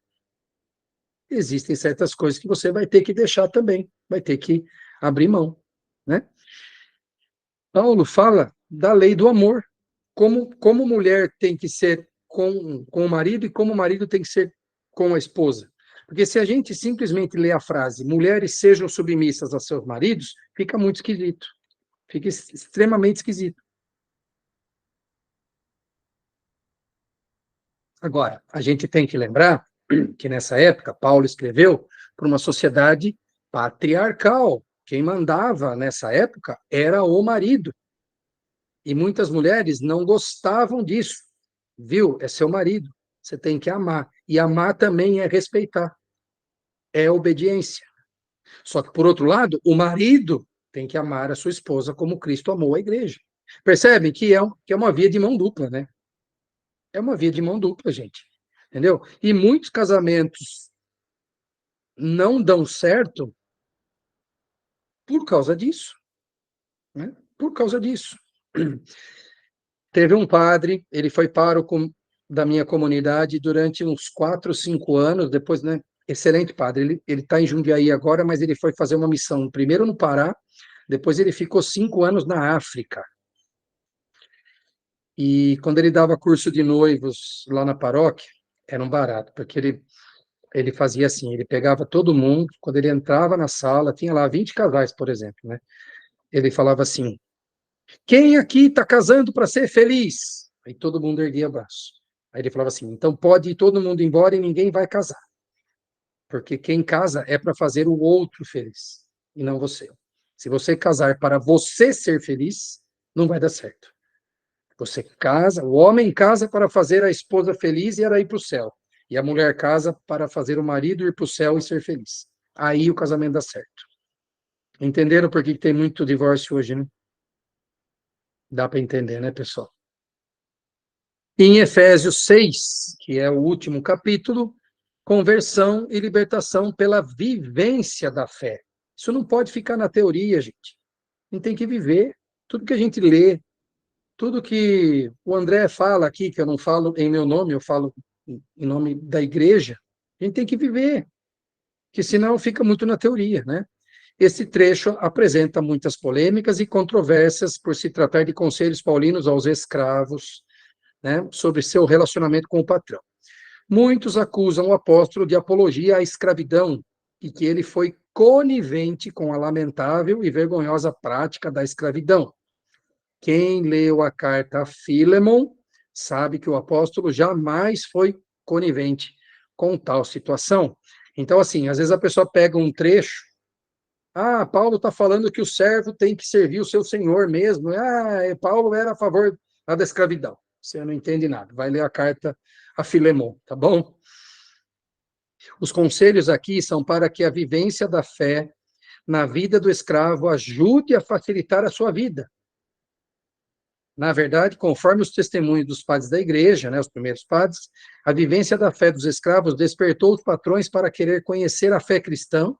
existem certas coisas que você vai ter que deixar também, vai ter que abrir mão, né? Paulo fala da lei do amor, como mulher tem que ser com o marido e como o marido tem que ser com a esposa. Porque se a gente simplesmente lê a frase mulheres sejam submissas a seus maridos, fica muito esquisito, fica extremamente esquisito. Agora, a gente tem que lembrar que nessa época Paulo escreveu para uma sociedade patriarcal. Quem mandava nessa época era o marido. E muitas mulheres não gostavam disso. Viu? É seu marido. Você tem que amar. E amar também é respeitar. É obediência. Só que, por outro lado, o marido tem que amar a sua esposa como Cristo amou a igreja. Percebem que é uma via de mão dupla, né? É uma via de mão dupla, gente. Entendeu? E muitos casamentos não dão certo por causa disso, né? Por causa disso. Teve um padre, ele foi pároco da minha comunidade durante uns 4, 5 anos, depois, né? Excelente padre, ele está em Jundiaí agora, mas ele foi fazer uma missão, primeiro no Pará, depois ele ficou 5 anos na África. E quando ele dava curso de noivos lá na paróquia, era um barato, porque ele fazia assim, ele pegava todo mundo, quando ele entrava na sala, tinha lá 20 casais, por exemplo, né? Ele falava assim, quem aqui está casando para ser feliz? Aí todo mundo erguia o braço. Aí ele falava assim, então pode ir todo mundo embora e ninguém vai casar. Porque quem casa é para fazer o outro feliz, e não você. Se você casar para você ser feliz, não vai dar certo. Você casa, o homem casa para fazer a esposa feliz e ela ir para o céu. E a mulher casa para fazer o marido ir para o céu e ser feliz. Aí o casamento dá certo. Entenderam por que tem muito divórcio hoje, né? Dá para entender, né, pessoal? Em Efésios 6, que é o último capítulo, conversão e libertação pela vivência da fé. Isso não pode ficar na teoria, gente. A gente tem que viver. Tudo que a gente lê, tudo que o André fala aqui, que eu não falo em meu nome, eu falo em nome da igreja, a gente tem que viver, que senão fica muito na teoria, né? Esse trecho apresenta muitas polêmicas e controvérsias por se tratar de conselhos paulinos aos escravos, né, sobre seu relacionamento com o patrão. Muitos acusam o apóstolo de apologia à escravidão e que ele foi conivente com a lamentável e vergonhosa prática da escravidão. Quem leu a carta a Filemon sabe que o apóstolo jamais foi conivente com tal situação. Então, assim, às vezes a pessoa pega um trecho, Paulo está falando que o servo tem que servir o seu senhor mesmo. Paulo era a favor Nada de escravidão. Você não entende nada. Vai ler a carta a Filemon, tá bom? Os conselhos aqui são para que a vivência da fé na vida do escravo ajude a facilitar a sua vida. Na verdade, conforme os testemunhos dos padres da igreja, né, os primeiros padres, a vivência da fé dos escravos despertou os patrões para querer conhecer a fé cristã,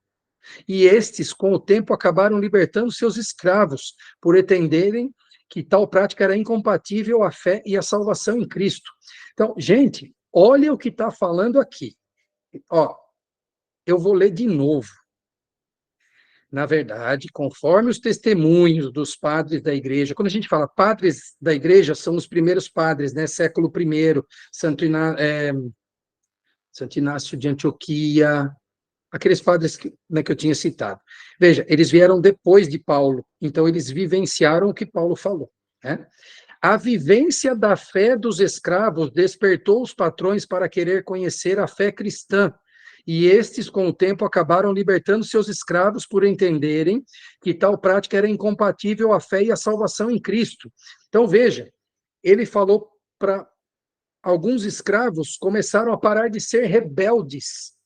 e estes, com o tempo, acabaram libertando seus escravos, por entenderem que tal prática era incompatível à fé e à salvação em Cristo. Então, gente, olha o que está falando aqui. Ó, eu vou ler de novo. Na verdade, conforme os testemunhos dos padres da igreja, quando a gente fala padres da igreja, são os primeiros padres, né? Século I, Santo Inácio de Antioquia, aqueles padres que, né, que eu tinha citado. Veja, eles vieram depois de Paulo, então eles vivenciaram o que Paulo falou, né? A vivência da fé dos escravos despertou os patrões para querer conhecer a fé cristã, e estes, com o tempo, acabaram libertando seus escravos por entenderem que tal prática era incompatível à fé e à salvação em Cristo. Então, veja, ele falou para alguns escravos começaram a parar de ser rebeldes,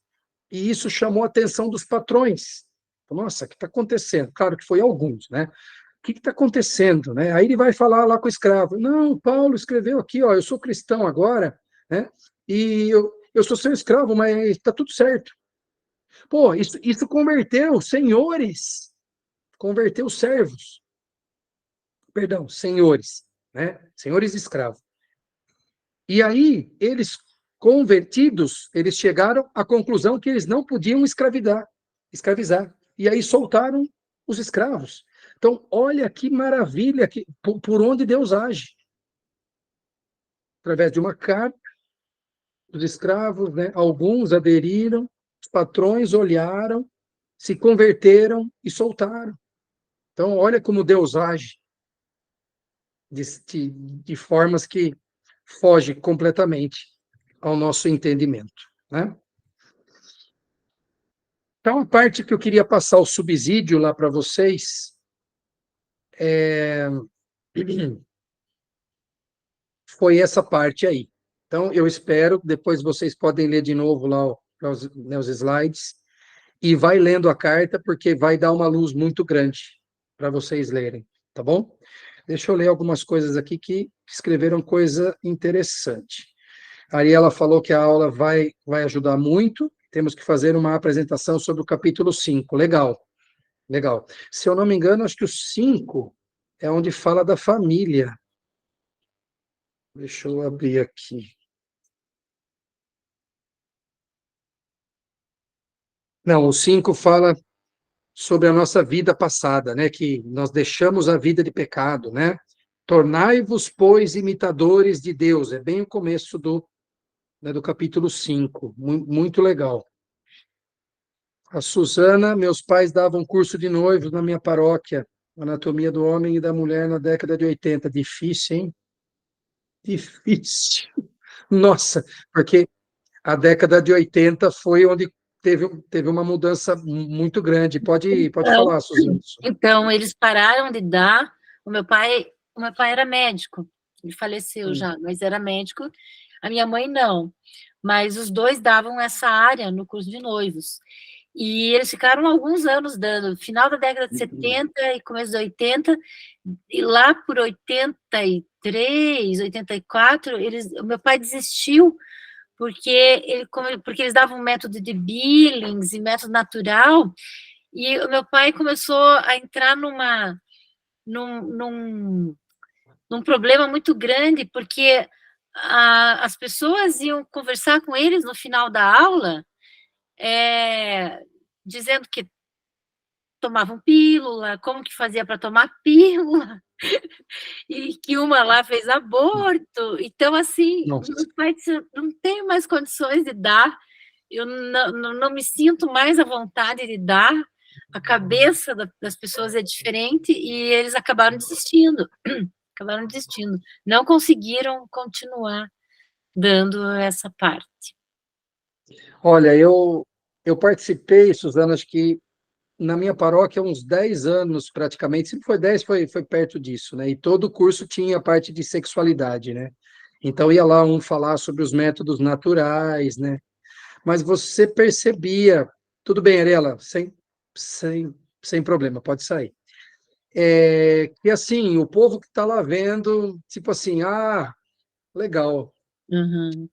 e isso chamou a atenção dos patrões. Nossa, o que está acontecendo? Claro que foi alguns, né? O que está acontecendo, né? Aí ele vai falar lá com o escravo, não, Paulo escreveu aqui, ó, eu sou cristão agora, né? E eu sou seu escravo, mas está tudo certo. Pô, isso converteu senhores, converteu servos, perdão, senhores, né? Senhores escravos. E aí, eles convertidos, eles chegaram à conclusão que eles não podiam escravizar. E aí soltaram os escravos. Então, olha que maravilha por onde Deus age. Através de uma carta, os escravos, né, alguns aderiram, os patrões olharam, se converteram e soltaram. Então, olha como Deus age de formas que fogem completamente ao nosso entendimento, né? Então, a parte que eu queria passar o subsídio lá para vocês foi essa parte aí. Então, eu espero, depois vocês podem ler de novo lá né, os slides, e vai lendo a carta, porque vai dar uma luz muito grande para vocês lerem, tá bom? Deixa eu ler algumas coisas aqui que escreveram coisa interessante. A Ariela falou que a aula vai ajudar muito, temos que fazer uma apresentação sobre o capítulo 5. Legal, legal. Se eu não me engano, acho que o 5 é onde fala da família. Deixa eu abrir aqui. Não, o 5 fala sobre a nossa vida passada, né? Que nós deixamos a vida de pecado, né? Tornai-vos, pois, imitadores de Deus. É bem o começo né, do capítulo 5. Muito legal. A Suzana, meus pais davam curso de noivos na minha paróquia, Anatomia do Homem e da Mulher na década de 80. Difícil, hein? Difícil. Nossa, porque a década de 80 foi onde teve uma mudança muito grande. Pode Então, falar, Suzana. então, eles pararam de dar. O meu pai era médico, ele faleceu já, mas era médico. A minha mãe não, mas os dois davam essa área no curso de noivos. E eles ficaram alguns anos dando, final da década de 70 e começo de 80, e lá por 83, 84, o meu pai desistiu, porque eles davam um método de Billings e método natural, e o meu pai começou a entrar num, num, num problema muito grande, porque as pessoas iam conversar com eles no final da aula, dizendo que tomavam pílula, como que fazia para tomar pílula, e que uma lá fez aborto. Então, assim, Nossa. meu pai disse, não tenho mais condições de dar, eu não me sinto mais à vontade de dar, a cabeça das pessoas é diferente, e eles acabaram desistindo, não conseguiram continuar dando essa parte. Olha, eu participei, Suzana, acho que na minha paróquia uns 10 anos, praticamente. Se não foi 10, foi perto disso, né? E todo o curso tinha a parte de sexualidade, né? Então ia lá um falar sobre os métodos naturais, né? Mas você percebia, tudo bem, Arela, sem problema, pode sair. Que assim, o povo que está lá vendo, tipo assim, legal, Uhum.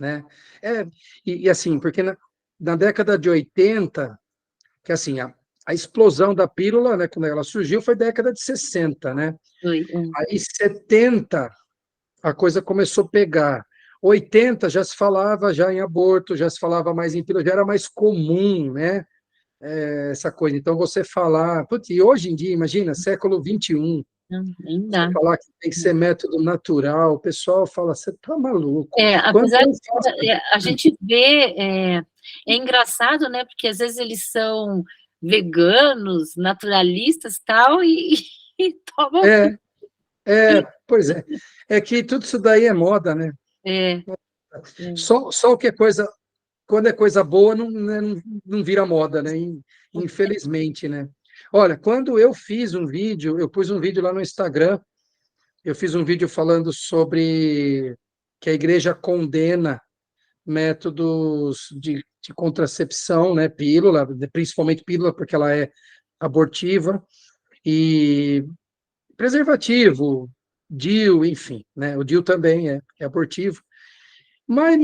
né? É, e assim, porque na década de 80, que assim, a explosão da pílula, né, quando ela surgiu, foi década de 60, né? Foi. Aí 70 a coisa começou a pegar. 80 já se falava já em aborto, já se falava mais em pílula, já era mais comum, né? Essa coisa. Então você falar, putz, e hoje em dia, imagina, século XXI, Não, nem você dá. falar que tem que ser método natural, o pessoal fala, você tá maluco. Quando Apesar eu de faço. a gente vê, é engraçado, né? Porque às vezes eles são veganos, naturalistas, tal, e tomam. É, pois é. É que tudo isso daí é moda, né? É, Só o que é coisa, quando é coisa boa, não, né, não vira moda, né? Infelizmente, né? Olha, quando eu fiz um vídeo, eu pus um vídeo lá no Instagram, eu fiz um vídeo falando sobre que a igreja condena métodos de contracepção, né? Pílula, principalmente pílula, porque ela é abortiva, e preservativo, DIU, enfim, né? O DIU também é abortivo. Mas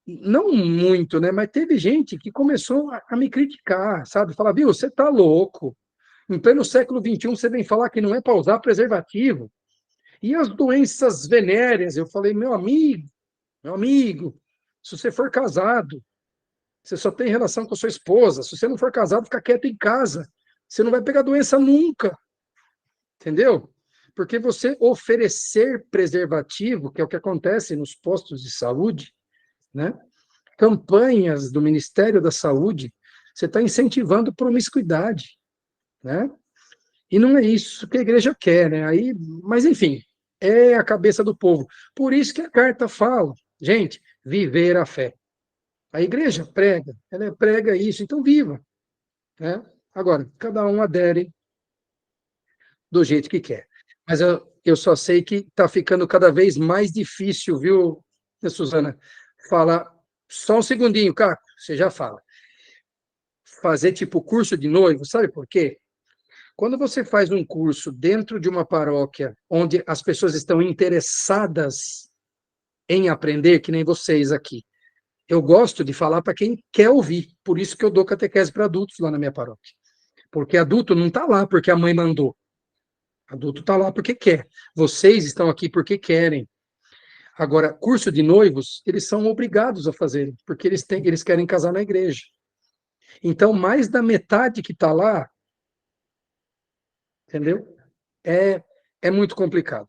não muito, né? Mas teve gente que começou a me criticar, sabe? Falar, viu, você tá louco. Em pleno século XXI, você vem falar que não é para usar preservativo. E as doenças venéreas? Eu falei, meu amigo, se você for casado, você só tem relação com a sua esposa. Se você não for casado, fica quieto em casa. Você não vai pegar doença nunca, entendeu? Porque você oferecer preservativo, que é o que acontece nos postos de saúde, né? Campanhas do Ministério da Saúde, você está incentivando promiscuidade, né? E não é isso que a igreja quer, né? Aí, mas enfim, é a cabeça do povo. Por isso que a carta fala, gente, viver a fé. A igreja prega, ela prega isso, então viva, né? Agora, cada um adere do jeito que quer. Mas eu só sei que está ficando cada vez mais difícil, viu, Suzana? Falar. Só um segundinho, Caco, você já fala. Fazer tipo curso de noivo, sabe por quê? Quando você faz um curso dentro de uma paróquia onde as pessoas estão interessadas em aprender, que nem vocês aqui, eu gosto de falar para quem quer ouvir, por isso que eu dou catequese para adultos lá na minha paróquia. Porque adulto não está lá porque a mãe mandou, adulto está lá porque quer. Vocês estão aqui porque querem. Agora, curso de noivos, eles são obrigados a fazerem, porque eles querem casar na igreja. Então, mais da metade que está lá, entendeu? É, é muito complicado.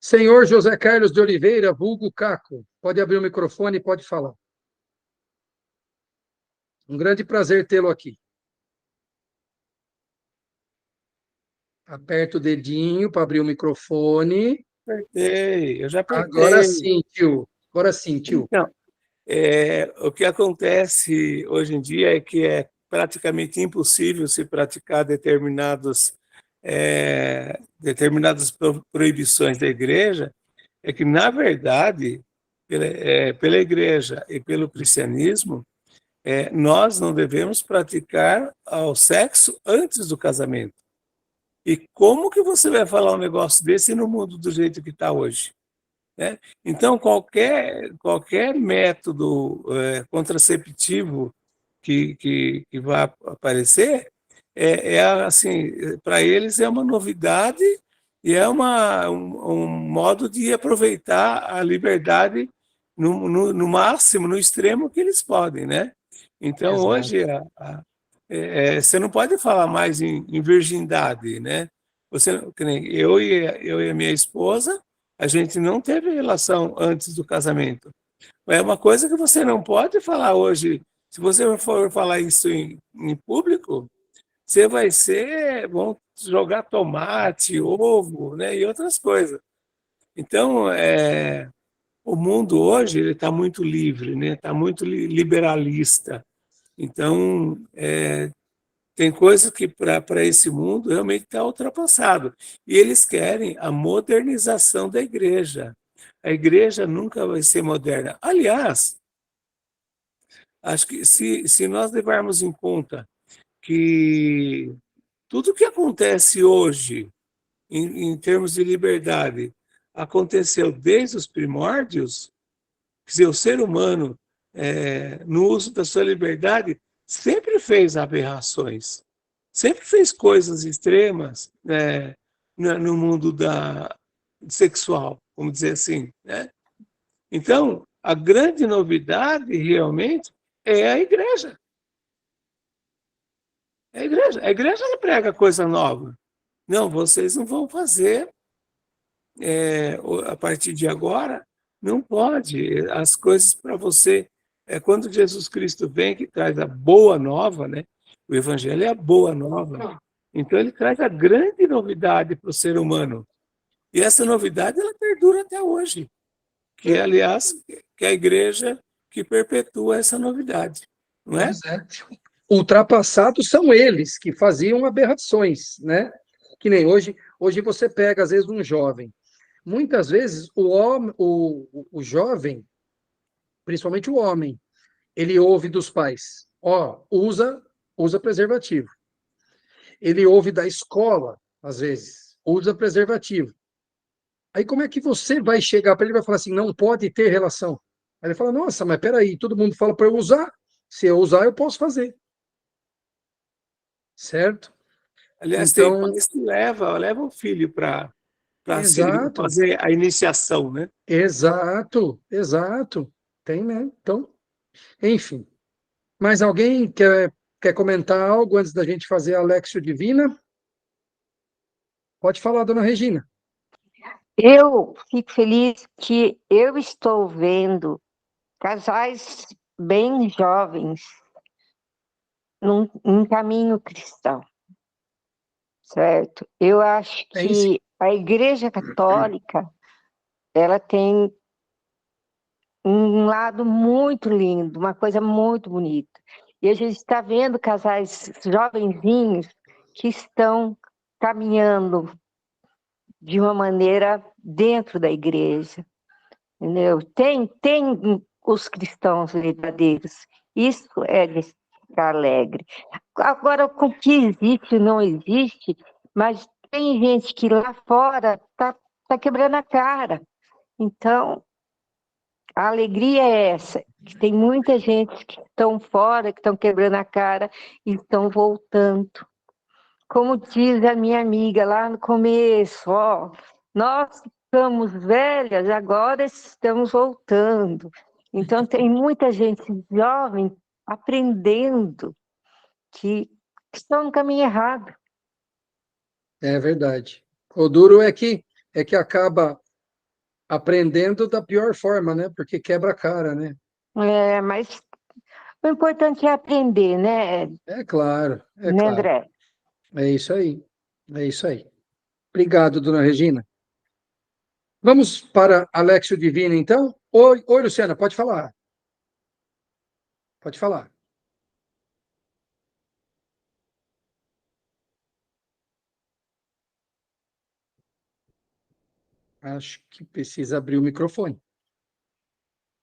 Senhor José Carlos de Oliveira, vulgo Caco, pode abrir o microfone e pode falar. Um grande prazer tê-lo aqui. Aperta o dedinho para abrir o microfone. Apertei, eu já Agora apertei. sim, tio. Agora sim, tio. Então, o que acontece hoje em dia é que é praticamente impossível se praticar determinadas proibições da igreja, é que, na verdade, pela igreja e pelo cristianismo, nós não devemos praticar o sexo antes do casamento. E como que você vai falar um negócio desse no mundo do jeito que está hoje? Né? Então, qualquer método contraceptivo que vai aparecer, assim, para eles é uma novidade e é um modo de aproveitar a liberdade no máximo, no extremo que eles podem, né? Então, Exato. hoje, você não pode falar mais em virgindade, né? Que nem eu e a minha esposa, a gente não teve relação antes do casamento. É uma coisa que você não pode falar hoje. Se você for falar isso em público, vão jogar tomate, ovo, né, e outras coisas. Então, o mundo hoje ele está muito livre, né? Está muito liberalista. Então, Tem coisa que para esse mundo realmente está ultrapassado. E eles querem a modernização da igreja. A igreja nunca vai ser moderna. Aliás, acho que se nós levarmos em conta que tudo que acontece hoje, em termos de liberdade, aconteceu desde os primórdios, quer dizer, o ser humano, no uso da sua liberdade, sempre fez aberrações, sempre fez coisas extremas, no mundo sexual, vamos dizer assim, né? Então, a grande novidade, realmente, é a igreja. É a igreja que prega coisa nova. Não, vocês não vão fazer a partir de agora, não pode. As coisas para você. Quando Jesus Cristo vem, que traz a boa nova, né? O Evangelho é a boa nova. Então, ele traz a grande novidade para o ser humano. E essa novidade, ela perdura até hoje. Que, aliás, que é a igreja que perpetua essa novidade. Não é? Pois é. Ultrapassados são eles que faziam aberrações, né? Que nem hoje você pega, às vezes, um jovem. Muitas vezes o jovem, principalmente o homem, ele ouve dos pais, usa preservativo. Ele ouve da escola, às vezes, usa preservativo. Aí como é que você vai chegar para ele e vai falar assim, não pode ter relação? Aí ele fala, nossa, mas peraí, todo mundo fala para eu usar, se eu usar eu posso fazer. Certo? Aliás, tem Então, pais que leva o filho para exato, fazer a iniciação, né? exato. Tem, né? Então, enfim. Mais alguém quer comentar algo antes da gente fazer a Lexio Divina? Pode falar, dona Regina. Eu fico feliz que eu estou vendo casais bem jovens num caminho cristão, certo? Eu acho É isso. que a Igreja Católica, ela tem um lado muito lindo, uma coisa muito bonita. E a gente está vendo casais jovenzinhos que estão caminhando de uma maneira dentro da igreja, entendeu? Tem os cristãos verdadeiros. Isso é de ficar alegre. Agora, o que existe não existe, mas tem gente que lá fora tá quebrando a cara. Então, a alegria é essa, que tem muita gente que estão fora, que estão quebrando a cara e estão voltando. Como diz a minha amiga lá no começo, ó, nós estamos velhas, agora estamos voltando. Então, tem muita gente jovem aprendendo que estão no caminho errado. É verdade. O duro é que acaba aprendendo da pior forma, né? Porque quebra a cara, né? Mas o importante é aprender, né, É claro, é né, claro. André? É isso aí. É isso aí. Obrigado, dona Regina. Vamos para Alexio Divina, então? Oi, Luciana, pode falar. Pode falar. Acho que precisa abrir o microfone.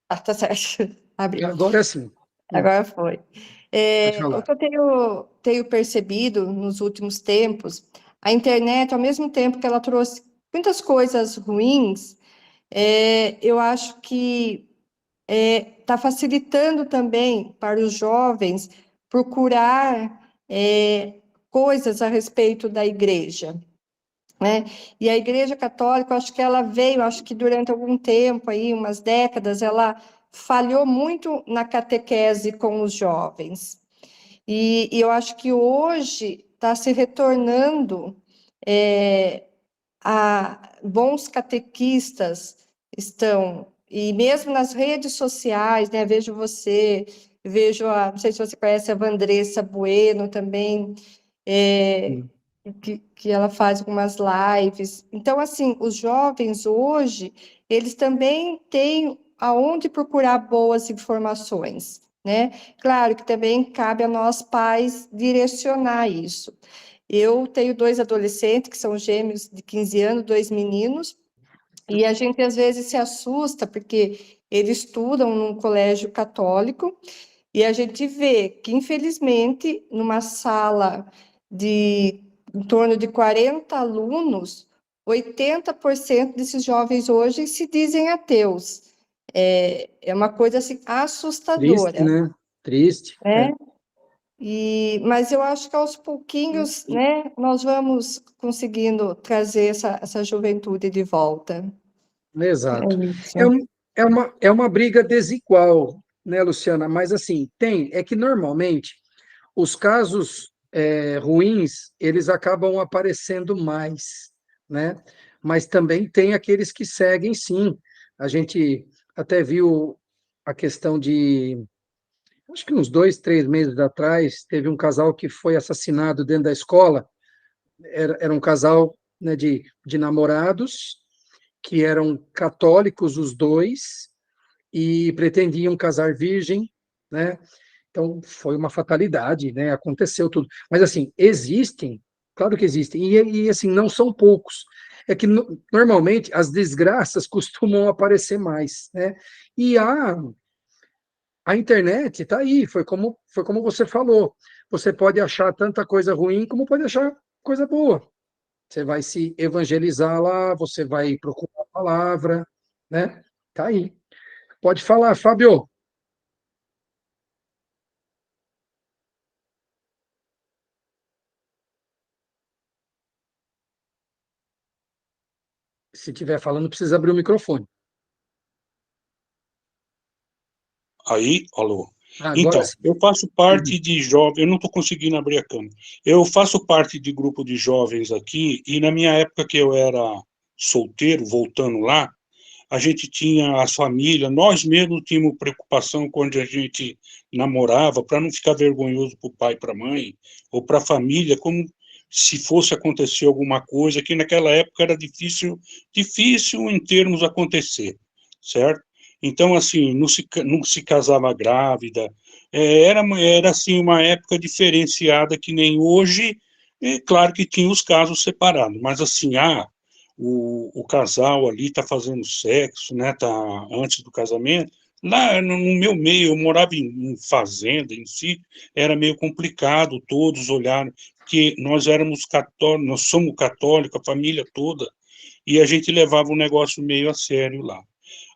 Ah, tá certo. Abri. Agora sim. Agora foi. Pode O falar. que eu tenho percebido nos últimos tempos, a internet, ao mesmo tempo que ela trouxe muitas coisas ruins, eu acho que está facilitando também para os jovens procurar coisas a respeito da igreja, né? E a Igreja Católica, eu acho que ela veio, acho que durante algum tempo, aí, umas décadas, ela falhou muito na catequese com os jovens. E eu acho que hoje está se retornando a bons catequistas estão, e mesmo nas redes sociais, né? Vejo você, não sei se você conhece a Vandressa Bueno também, que ela faz algumas lives. Então, assim, os jovens hoje, eles também têm aonde procurar boas informações, né? Claro que também cabe a nós pais direcionar isso. Eu tenho 2 adolescentes que são gêmeos de 15 anos, 2 meninos, e a gente às vezes se assusta porque eles estudam num colégio católico e a gente vê que, infelizmente, numa sala de em torno de 40 alunos, 80% desses jovens hoje se dizem ateus. É uma coisa assim Triste, assustadora, né? Triste. né? Mas eu acho que aos pouquinhos, né, nós vamos conseguindo trazer essa juventude de volta. É Exato. isso. É uma briga desigual, né, Luciana? Mas, assim, é que normalmente os casos ruins, eles acabam aparecendo mais, né? Mas também tem aqueles que seguem, sim. A gente até viu a questão de, acho que uns 2, 3 meses atrás, teve um casal que foi assassinado dentro da escola. Era um casal, né, de namorados, que eram católicos os dois, e pretendiam casar virgem, né? Então, foi uma fatalidade, né? Aconteceu tudo. Mas, assim, existem, claro que existem, e assim, não são poucos. É que, normalmente, as desgraças costumam aparecer mais, né? E a internet está aí, foi como você falou. Você pode achar tanta coisa ruim, como pode achar coisa boa. Você vai se evangelizar lá, você vai procurar a palavra, né? Tá aí. Pode falar, Fábio. Se estiver falando, precisa abrir o microfone. Aí, alô. Agora Então, sim. eu faço parte de jovens, eu não estou conseguindo abrir a câmera. Eu faço parte de grupo de jovens aqui, e na minha época que eu era solteiro, voltando lá, a gente tinha as famílias, nós mesmos tínhamos preocupação quando a gente namorava, para não ficar vergonhoso para o pai e para a mãe, ou para a família, como se fosse acontecer alguma coisa, que naquela época era difícil em termos acontecer, certo? Então, assim, não se casava grávida, era assim, uma época diferenciada que nem hoje, claro que tinha os casos separados, mas assim, o casal ali está fazendo sexo, né, tá antes do casamento. Lá no meu meio, eu morava em fazenda, em si, era meio complicado todos olharem, porque nós éramos católicos, nós somos católicos, a família toda, e a gente levava o negócio meio a sério lá.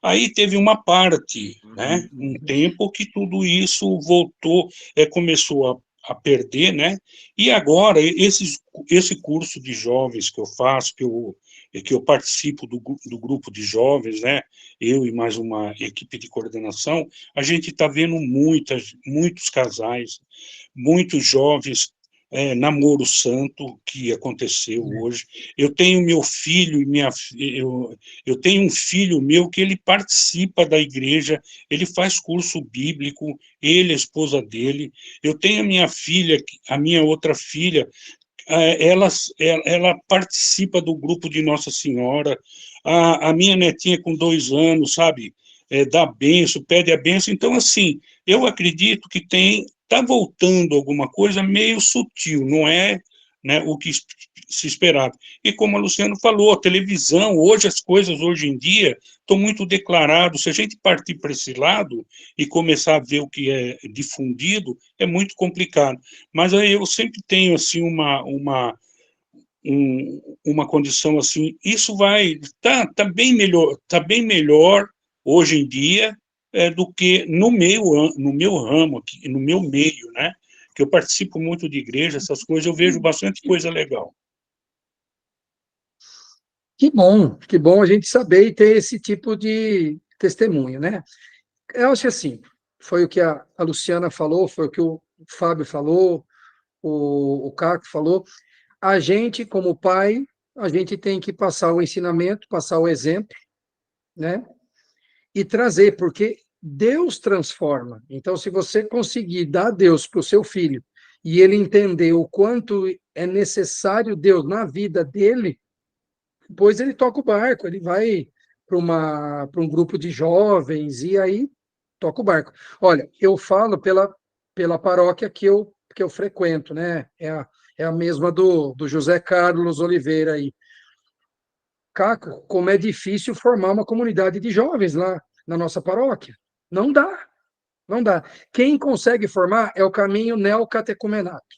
Aí teve uma parte, né, um tempo que tudo isso voltou, começou a perder, né, e agora esse curso de jovens que eu faço, que eu participo do grupo de jovens, né, eu e mais uma equipe de coordenação, a gente está vendo muitos casais, muitos jovens, namoro santo que aconteceu hoje. Eu tenho meu filho eu tenho um filho meu que ele participa da igreja, ele faz curso bíblico, ele, a esposa dele. Eu tenho a minha filha, a minha outra filha, ela participa do grupo de Nossa Senhora. A minha netinha com 2 anos, sabe, dá benção, pede a benção. Então, assim, eu acredito que está voltando alguma coisa meio sutil, não é, né, o que se esperava. E como a Luciana falou, a televisão, hoje as coisas, hoje em dia, estão muito declaradas. Se a gente partir para esse lado e começar a ver o que é difundido, é muito complicado. Mas aí eu sempre tenho, assim, uma condição assim, isso tá bem melhor hoje em dia, do que no meu ramo aqui, no meu meio, né? Que eu participo muito de igreja, essas coisas, eu vejo bastante coisa legal. Que bom a gente saber e ter esse tipo de testemunho, né? Eu acho que assim, foi o que a Luciana falou, foi o que o Fábio falou, o Caco falou. A gente, como pai, a gente tem que passar o ensinamento, passar o exemplo, né? E trazer, porque Deus transforma. Então, se você conseguir dar Deus para o seu filho e ele entender o quanto é necessário Deus na vida dele, depois ele toca o barco, ele vai para um grupo de jovens, e aí toca o barco. Olha, eu falo pela paróquia que eu frequento, né? É a mesma do José Carlos Oliveira aí. Caco, como é difícil formar uma comunidade de jovens lá na nossa paróquia. Não dá, não dá. Quem consegue formar é o caminho neocatecumenato,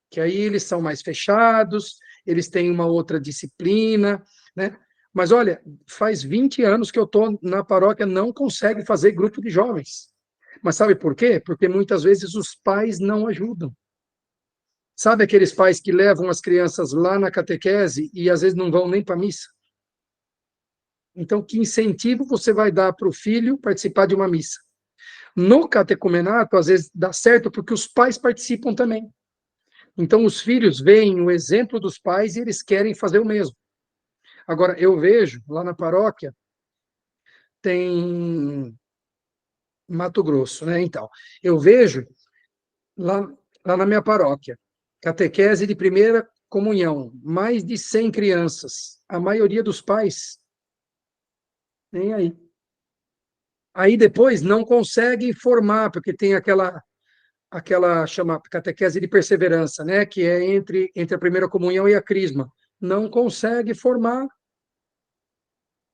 que aí eles são mais fechados, eles têm uma outra disciplina, né? Mas olha, faz 20 anos que eu estou na paróquia, não consegue fazer grupo de jovens. Mas sabe por quê? Porque muitas vezes os pais não ajudam. Sabe aqueles pais que levam as crianças lá na catequese e às vezes não vão nem para a missa? Então, que incentivo você vai dar para o filho participar de uma missa? No catecumenato, às vezes dá certo porque os pais participam também. Então, os filhos veem o exemplo dos pais e eles querem fazer o mesmo. Agora, eu vejo lá na paróquia, tem Mato Grosso, né? Então, eu vejo lá na minha paróquia, catequese de primeira comunhão, mais de 100 crianças, a maioria dos pais, nem aí. Aí depois não conseguem formar, porque tem aquela chama catequese de perseverança, né? Que é entre a primeira comunhão e a crisma. Não consegue formar.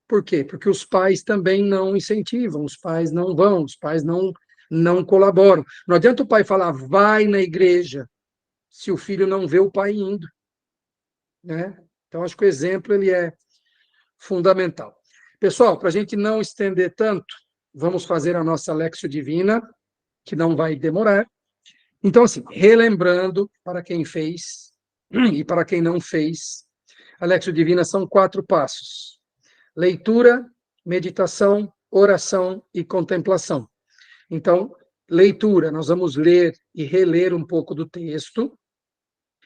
Por quê? Porque os pais também não incentivam, os pais não vão, os pais não colaboram. Não adianta o pai falar, vai na igreja, se o filho não vê o pai indo, né? Então, acho que o exemplo ele é fundamental. Pessoal, para a gente não estender tanto, vamos fazer a nossa Lexio Divina, que não vai demorar. Então, assim, relembrando para quem fez e para quem não fez, a Lexio Divina são 4 passos: leitura, meditação, oração e contemplação. Então, leitura, nós vamos ler e reler um pouco do texto.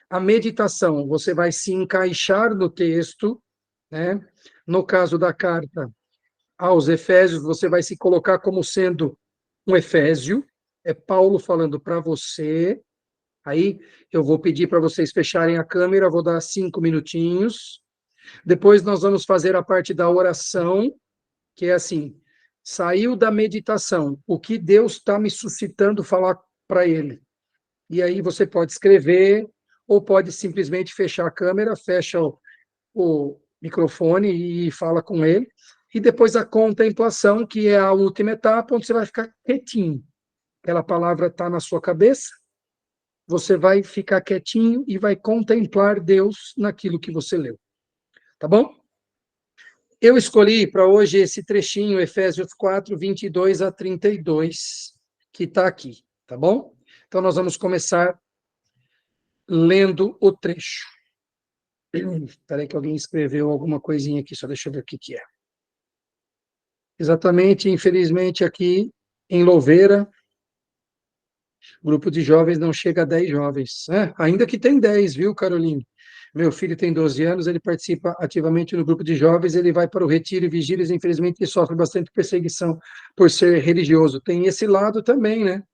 A meditação, você vai se encaixar no texto, né? No caso da carta aos Efésios, você vai se colocar como sendo um efésio, é Paulo falando para você. Aí eu vou pedir para vocês fecharem a câmera, vou dar 5 minutinhos. Depois nós vamos fazer a parte da oração, que é assim, saiu da meditação, o que Deus está me suscitando falar para ele. E aí você pode escrever, ou pode simplesmente fechar a câmera, fecha o microfone e fala com ele. E depois a contemplação, que é a última etapa, onde você vai ficar quietinho. Aquela palavra está na sua cabeça, você vai ficar quietinho e vai contemplar Deus naquilo que você leu. Tá bom? Eu escolhi para hoje esse trechinho, Efésios 4, 22 a 32, que está aqui, tá bom? Então, nós vamos começar lendo o trecho. Espera aí que alguém escreveu alguma coisinha aqui, só deixa eu ver o que é. Exatamente, infelizmente, aqui em Louveira, grupo de jovens não chega a 10 jovens. Ainda que tem 10, viu, Caroline? Meu filho tem 12 anos, ele participa ativamente no grupo de jovens, ele vai para o retiro e vigílias, infelizmente, ele sofre bastante perseguição por ser religioso. Tem esse lado também, né?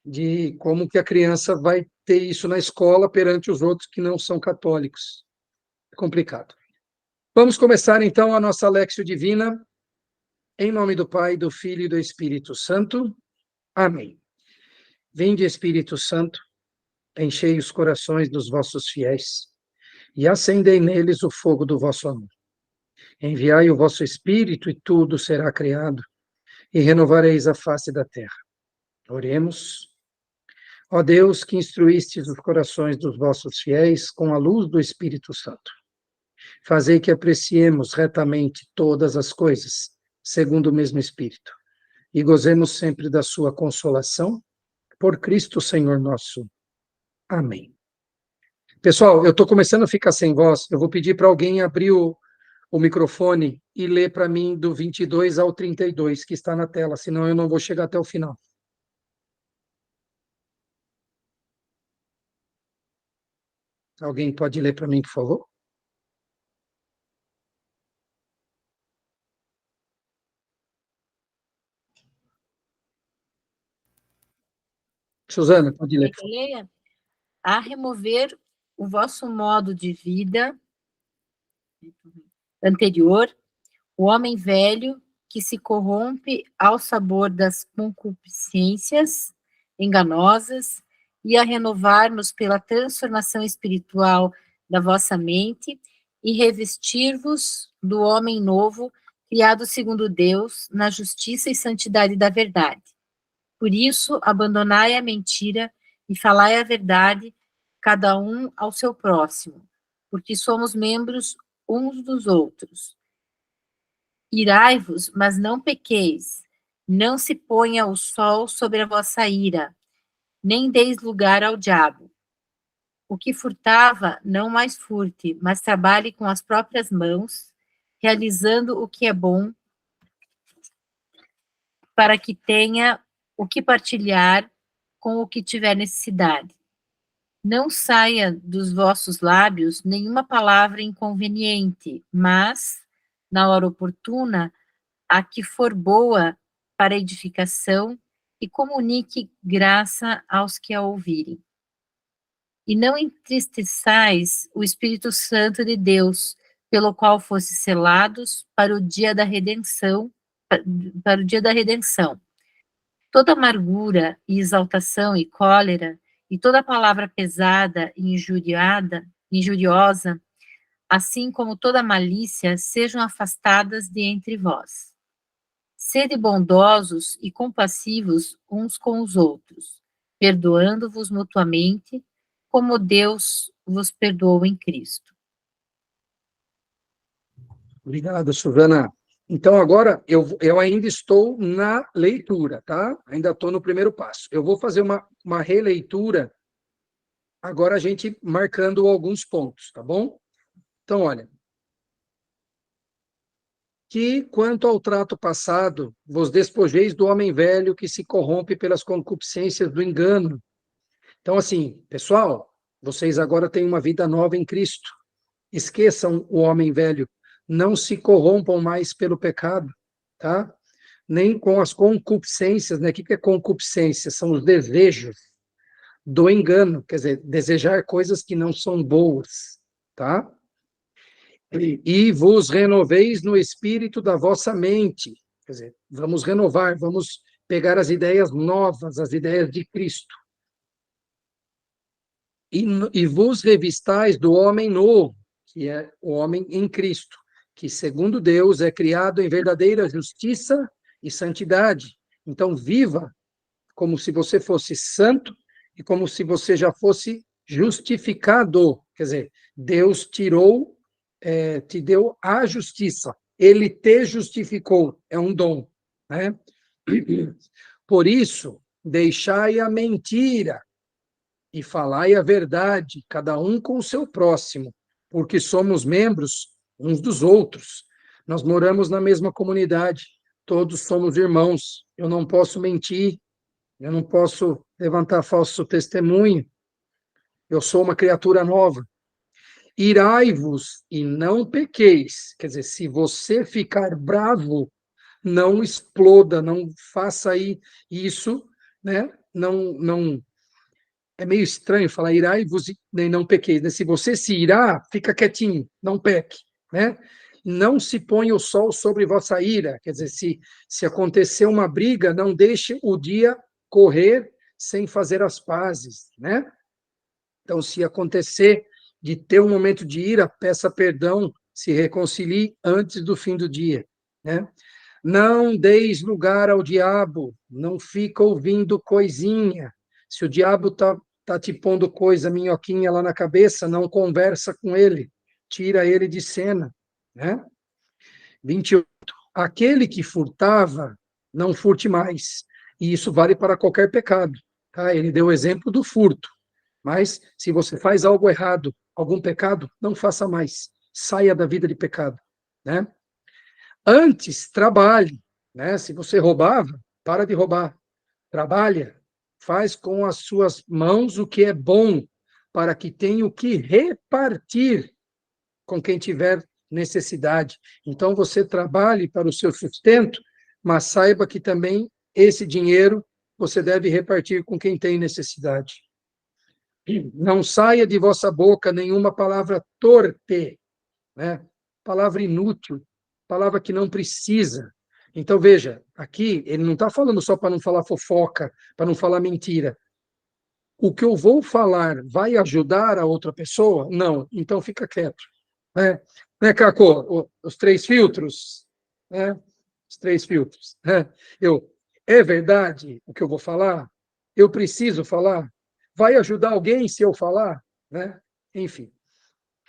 De como que a criança vai ter isso na escola perante os outros que não são católicos. É complicado. Vamos começar, então, a nossa Lexio Divina, em nome do Pai, do Filho e do Espírito Santo. Amém. Vinde, Espírito Santo, enchei os corações dos vossos fiéis e acendei neles o fogo do vosso amor. Enviai o vosso Espírito e tudo será criado, e renovareis a face da terra. Oremos. Ó Deus, que instruístes os corações dos vossos fiéis com a luz do Espírito Santo, fazei que apreciemos retamente todas as coisas, segundo o mesmo Espírito, e gozemos sempre da sua consolação, por Cristo Senhor nosso. Amém. Pessoal, eu estou começando a ficar sem voz, eu vou pedir para alguém abrir o microfone e ler para mim do 22 ao 32, que está na tela, senão eu não vou chegar até o final. Alguém pode ler para mim, por favor? Suzana, pode ler. Que eu leia? A remover o vosso modo de vida anterior, o homem velho, que se corrompe ao sabor das concupiscências enganosas, e a renovar-nos pela transformação espiritual da vossa mente, e revestir-vos do homem novo, criado segundo Deus, na justiça e santidade da verdade. Por isso, abandonai a mentira e falai a verdade, cada um ao seu próximo, porque somos membros uns dos outros. Irai-vos, mas não pequeis. Não se ponha o sol sobre a vossa ira, nem deis lugar ao diabo. O que furtava, não mais furte, mas trabalhe com as próprias mãos, realizando o que é bom, para que tenha o que partilhar com o que tiver necessidade. Não saia dos vossos lábios nenhuma palavra inconveniente, mas, na hora oportuna, a que for boa para edificação, e comunique graça aos que a ouvirem. E não entristeçais o Espírito Santo de Deus, pelo qual fostes selados para o dia da redenção, para o dia da redenção. Toda amargura e exaltação e cólera, e toda palavra pesada e injuriosa, assim como toda malícia, sejam afastadas de entre vós. Sede bondosos e compassivos uns com os outros, perdoando-vos mutuamente, como Deus vos perdoou em Cristo. Obrigado, Suzana. Então, agora, eu ainda estou na leitura, tá? Ainda estou no primeiro passo. Eu vou fazer uma releitura, agora a gente marcando alguns pontos, tá bom? Então, olha. Que, quanto ao trato passado, vos despojeis do homem velho que se corrompe pelas concupiscências do engano. Então, assim, pessoal, vocês agora têm uma vida nova em Cristo. Esqueçam o homem velho. Não se corrompam mais pelo pecado, tá? Nem com as concupiscências, né? O que é concupiscência? São os desejos do engano, quer dizer, desejar coisas que não são boas, tá? E vos renoveis no espírito da vossa mente. Quer dizer, vamos renovar, vamos pegar as ideias novas, as ideias de Cristo. E vos revistais do homem novo, que é o homem em Cristo, que, segundo Deus, é criado em verdadeira justiça e santidade. Então, viva como se você fosse santo e como se você já fosse justificado. Quer dizer, Deus te deu a justiça. Ele te justificou. É um dom, né? Por isso, deixai a mentira e falai a verdade, cada um com o seu próximo, porque somos membros uns dos outros. Nós moramos na mesma comunidade, todos somos irmãos. Eu não posso mentir, eu não posso levantar falso testemunho. Eu sou uma criatura nova. Irai-vos e não pequeis. Quer dizer, se você ficar bravo, não exploda, não faça aí isso, né? Não é meio estranho falar irai-vos e não pequeis, né? Se você se irá, fica quietinho, não peque, né? Não se ponha o sol sobre vossa ira, quer dizer, se acontecer uma briga, não deixe o dia correr sem fazer as pazes, né? Então, se acontecer de ter um momento de ira, peça perdão, se reconcilie antes do fim do dia, né? Não deis lugar ao diabo, não fica ouvindo coisinha. Se o diabo tá te pondo coisa, minhoquinha lá na cabeça, não conversa com ele, tira ele de cena, né? 28. Aquele que furtava, não furte mais. E isso vale para qualquer pecado, tá? Ele deu o exemplo do furto. Mas, se você faz algo errado, algum pecado, não faça mais. Saia da vida de pecado, né? Antes, trabalhe, né? Se você roubava, para de roubar. Trabalha, faz com as suas mãos o que é bom, para que tenha o que repartir com quem tiver necessidade. Então, você trabalhe para o seu sustento, mas saiba que também esse dinheiro você deve repartir com quem tem necessidade. Não saia de vossa boca nenhuma palavra torpe, né? Palavra inútil, palavra que não precisa. Então, veja, aqui ele não está falando só para não falar fofoca, para não falar mentira. O que eu vou falar vai ajudar a outra pessoa? Não, então fica quieto. Né, Caco? Os três filtros, né? Os três filtros. Né? É verdade o que eu vou falar? Eu preciso falar? Vai ajudar alguém se eu falar? Né? Enfim.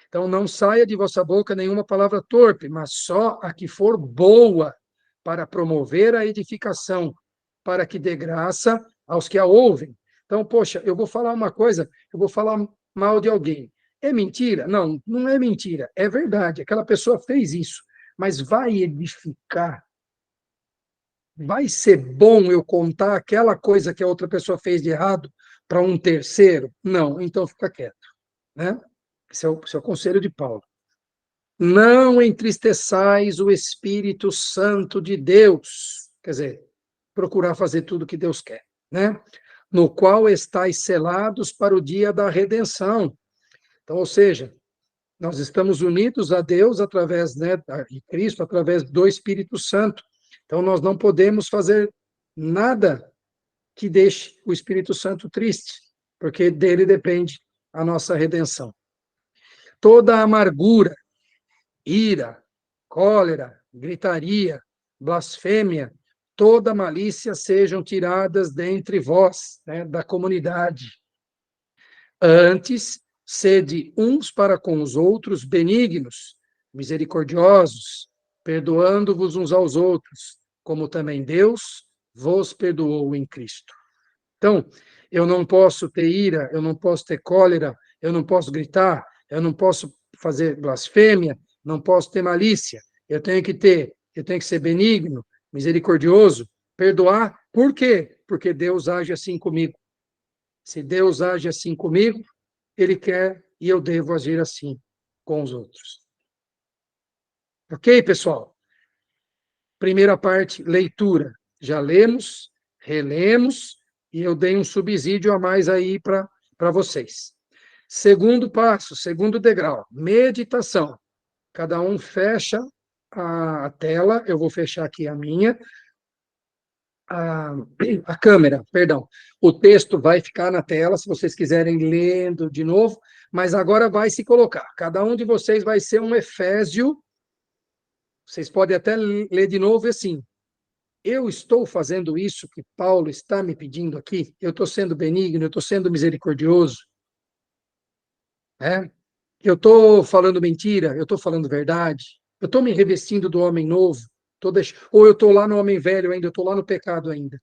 Então, não saia de vossa boca nenhuma palavra torpe, mas só a que for boa, para promover a edificação, para que dê graça aos que a ouvem. Então, poxa, eu vou falar uma coisa, eu vou falar mal de alguém. É mentira? Não, não é mentira, é verdade. Aquela pessoa fez isso, mas vai edificar. Vai ser bom eu contar aquela coisa que a outra pessoa fez de errado para um terceiro? Não, então fica quieto. Né? Esse é o conselho de Paulo. Não entristeçais o Espírito Santo de Deus, quer dizer, procurar fazer tudo que Deus quer, né? No qual estáis selados para o dia da redenção. Então, ou seja, nós estamos unidos a Deus através, né, de Cristo, através do Espírito Santo. Então, nós não podemos fazer nada que deixe o Espírito Santo triste, porque dele depende a nossa redenção. Toda amargura, ira, cólera, gritaria, blasfêmia, toda malícia sejam tiradas dentre vós, né, da comunidade. Antes, sede uns para com os outros benignos, misericordiosos, perdoando-vos uns aos outros, como também Deus vos perdoou em Cristo. Então, eu não posso ter ira, eu não posso ter cólera, eu não posso gritar, eu não posso fazer blasfêmia, não posso ter malícia. Eu tenho que ser benigno, misericordioso, perdoar. Por quê? Porque Deus age assim comigo. Se Deus age assim comigo, Ele quer e eu devo agir assim com os outros. Ok, pessoal? Primeira parte, leitura. Já lemos, relemos, e eu dei um subsídio a mais aí para vocês. Segundo passo, segundo degrau, meditação. Cada um fecha a tela, eu vou fechar aqui a minha, a, a câmera, perdão. O texto vai ficar na tela, se vocês quiserem lendo de novo, mas agora vai se colocar. Cada um de vocês vai ser um Efésio. Vocês podem até ler de novo assim. Eu estou fazendo isso que Paulo está me pedindo aqui? Eu estou sendo benigno, eu estou sendo misericordioso? Né? Eu estou falando mentira? Eu estou falando verdade? Eu estou me revestindo do homem novo? Ou eu estou lá no homem velho ainda? Eu estou lá no pecado ainda?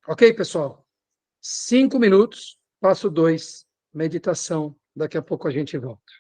Ok, pessoal? 5 minutos, passo 2, meditação. Daqui a pouco a gente volta.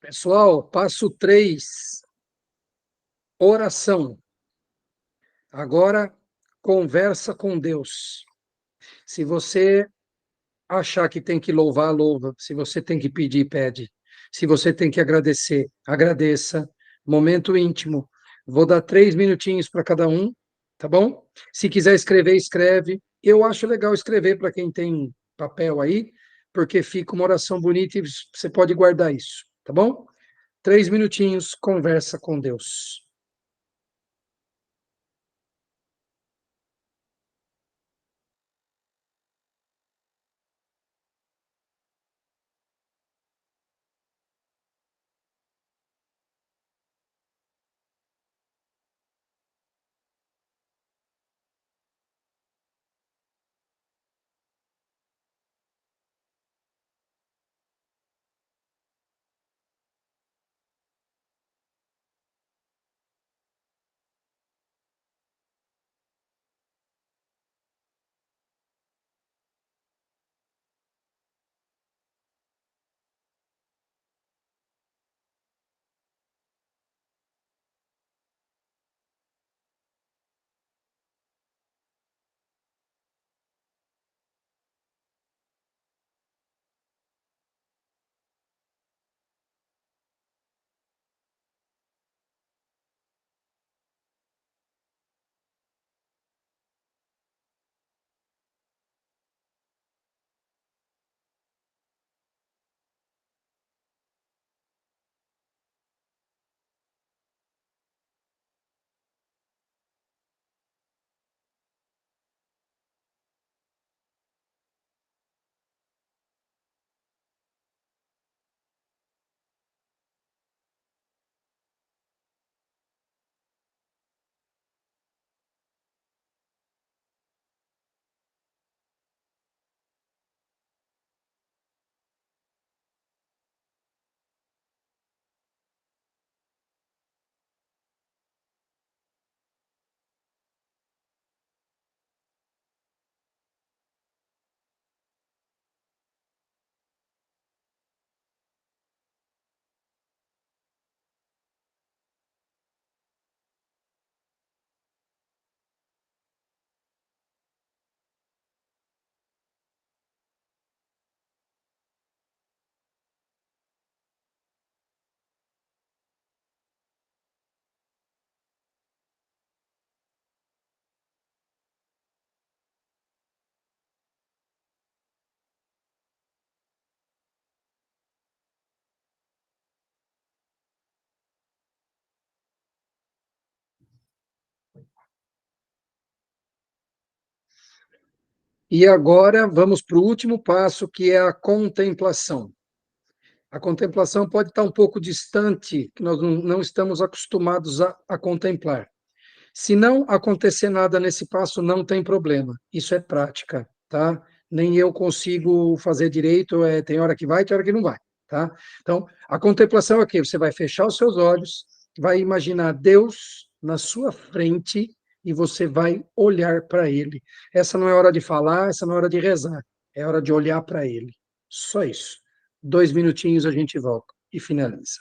Pessoal, passo 3, oração. Agora, conversa com Deus. Se você achar que tem que louvar, louva. Se você tem que pedir, pede. Se você tem que agradecer, agradeça. Momento íntimo. Vou dar 3 minutinhos para cada um, tá bom? Se quiser escrever, escreve. Eu acho legal escrever para quem tem papel aí, porque fica uma oração bonita e você pode guardar isso, tá bom? 3 minutinhos, conversa com Deus. E agora vamos para o último passo, que é a contemplação. A contemplação pode estar um pouco distante, que nós não estamos acostumados a contemplar. Se não acontecer nada nesse passo, não tem problema. Isso é prática, tá? Nem eu consigo fazer direito, tem hora que vai, tem hora que não vai, tá? Então, a contemplação é o quê? Você vai fechar os seus olhos, vai imaginar Deus na sua frente e você vai olhar para Ele. Essa não é hora de falar, essa não é hora de rezar, é hora de olhar para Ele. Só isso. 2 minutinhos a gente volta e finaliza.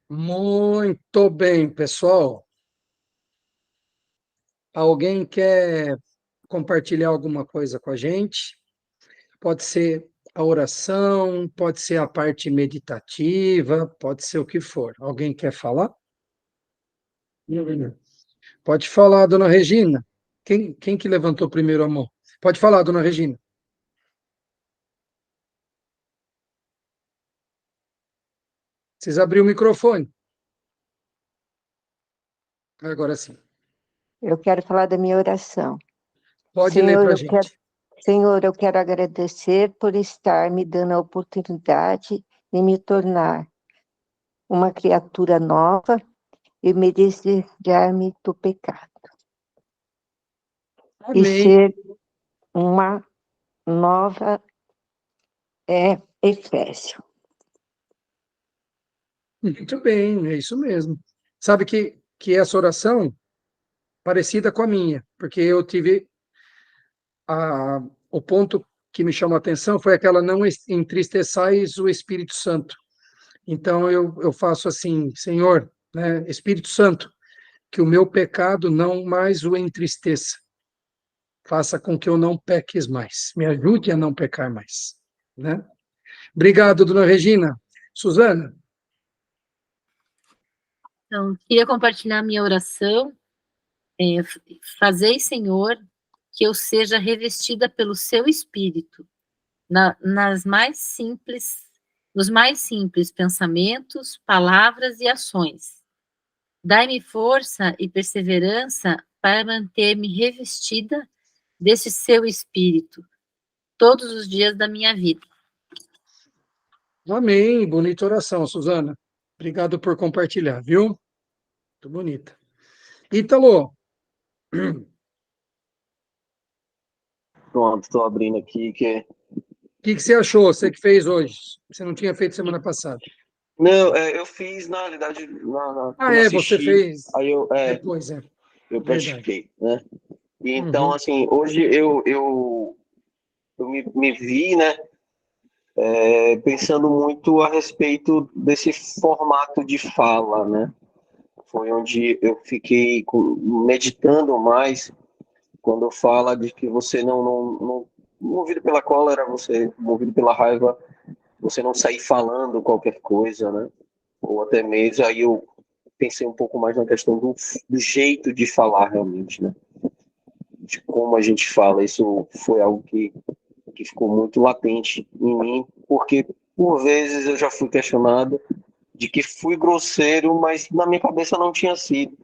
Muito bem, pessoal. Alguém quer compartilhar alguma coisa com a gente? Pode ser a oração, pode ser a parte meditativa, pode ser o que for. Alguém quer falar? Pode falar, dona Regina. Quem que levantou primeiro a mão? Pode falar, dona Regina. Precisa abrir o microfone. Agora sim. Eu quero falar da minha oração. Pode ler para a eu quero, gente. Senhor, eu quero agradecer por estar me dando a oportunidade de me tornar uma criatura nova e me desviar-me do pecado. E Amém. ser uma nova Efésio. Muito bem, é isso mesmo. Sabe que essa oração parecida com a minha, porque eu tive o ponto que me chamou a atenção foi aquela não entristeçais o Espírito Santo. Então eu faço assim, Senhor, né, Espírito Santo, que o meu pecado não mais o entristeça. Faça com que eu não peques mais. Me ajude a não pecar mais, né? Obrigado, dona Regina. Suzana? Então, queria compartilhar minha oração. Fazei, Senhor, que eu seja revestida pelo seu Espírito, nos mais simples pensamentos, palavras e ações. Dai-me força e perseverança para manter-me revestida desse seu Espírito todos os dias da minha vida. Amém. Bonita oração, Suzana. Obrigado por compartilhar, viu? Muito bonita. Ítalo, Pronto, estou abrindo aqui. o que você achou? Você que fez hoje? Você não tinha feito semana passada. Não, eu fiz, na realidade, quando Você assisti, fez aí depois, eu verdade. pratiquei, né? E então, Uhum. assim, hoje eu me vi, né, pensando muito a respeito desse formato de fala, né? Foi onde eu fiquei meditando mais quando fala de que você não movido pela cólera, você movido pela raiva, você não sair falando qualquer coisa, né? Ou até mesmo, aí eu pensei um pouco mais na questão do jeito de falar realmente, né? De como a gente fala. Isso foi algo que ficou muito latente em mim, porque por vezes eu já fui questionado de que fui grosseiro, mas na minha cabeça não tinha sido.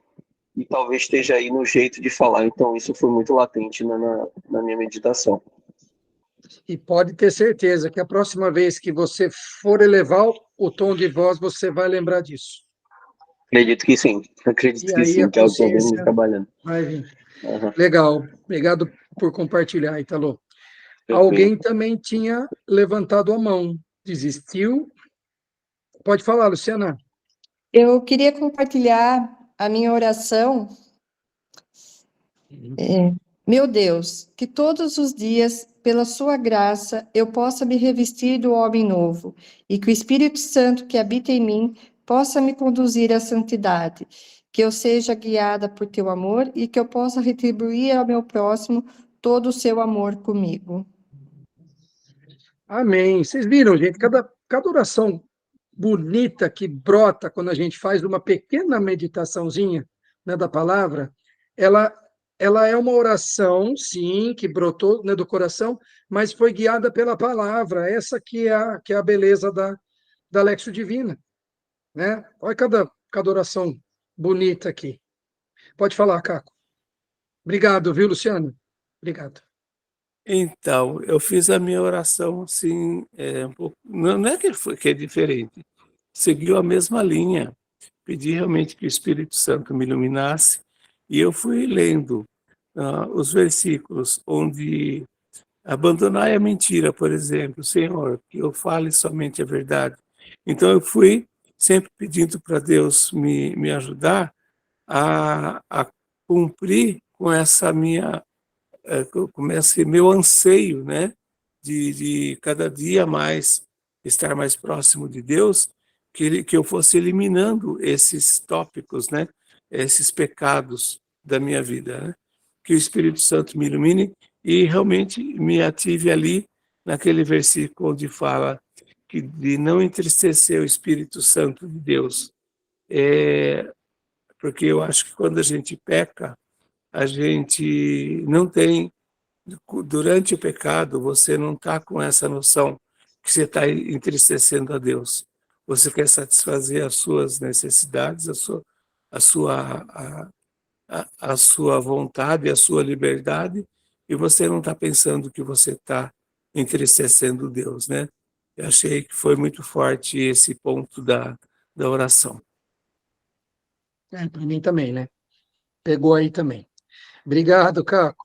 E talvez esteja aí no jeito de falar. Então isso foi muito latente na minha meditação. E pode ter certeza que a próxima vez que você for elevar o tom de voz, você vai lembrar disso. Acredito que sim. Acredito E que aí a sim, que é algo que eu venho consciência trabalhando. vai vir. Uhum. Legal. Obrigado por compartilhar, Italo. Perfeito. Alguém também tinha levantado a mão. Desistiu? Pode falar, Luciana. Eu queria compartilhar a minha oração. Meu Deus, que todos os dias, pela sua graça, eu possa me revestir do homem novo e que o Espírito Santo que habita em mim possa me conduzir à santidade, que eu seja guiada por teu amor e que eu possa retribuir ao meu próximo todo o seu amor comigo. Amém. Vocês viram, gente? Cada oração bonita que brota quando a gente faz uma pequena meditaçãozinha, né, da palavra, ela é uma oração, sim, que brotou, né, do coração, mas foi guiada pela palavra. Essa que é a beleza da Lexio Divina, né? Olha cada oração bonita aqui. Pode falar, Caco. Obrigado, viu, Luciano? Obrigado. Então, eu fiz a minha oração assim, um pouco, não é que é diferente, seguiu a mesma linha. Pedi realmente que o Espírito Santo me iluminasse e eu fui lendo os versículos onde abandonai a mentira, por exemplo, Senhor, que eu fale somente a verdade. Então eu fui sempre pedindo para Deus me ajudar a cumprir com essa minha com esse meu anseio, né, de cada dia mais estar mais próximo de Deus, que eu fosse eliminando esses tópicos, né? Esses pecados da minha vida, né? Que o Espírito Santo me ilumine e realmente me ative ali naquele versículo onde fala que de não entristecer o Espírito Santo de Deus. Porque eu acho que quando a gente peca, a gente não tem, durante o pecado, você não está com essa noção que você está entristecendo a Deus. Você quer satisfazer as suas necessidades, a sua, a sua vontade, a sua liberdade, e você não está pensando que você está entristecendo Deus, né? Eu achei que foi muito forte esse ponto da oração. Para mim também, né? Pegou aí também. Obrigado, Caco.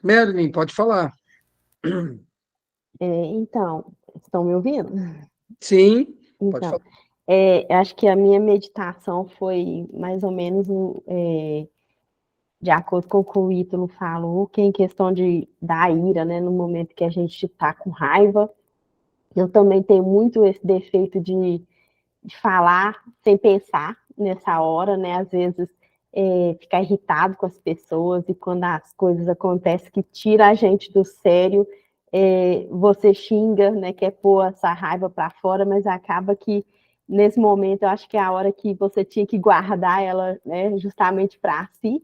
Merlin, pode falar. Então, estão me ouvindo? Sim, pode Então, falar. acho que a minha meditação foi mais ou menos de acordo com o que o Ítalo falou, que é em questão da ira, né, no momento que a gente está com raiva. Eu também tenho muito esse defeito de falar sem pensar nessa hora, né, às vezes ficar irritado com as pessoas, e quando as coisas acontecem que tira a gente do sério, você xinga, né, quer pôr essa raiva para fora, mas acaba que nesse momento eu acho que é a hora que você tinha que guardar ela, né, justamente para si,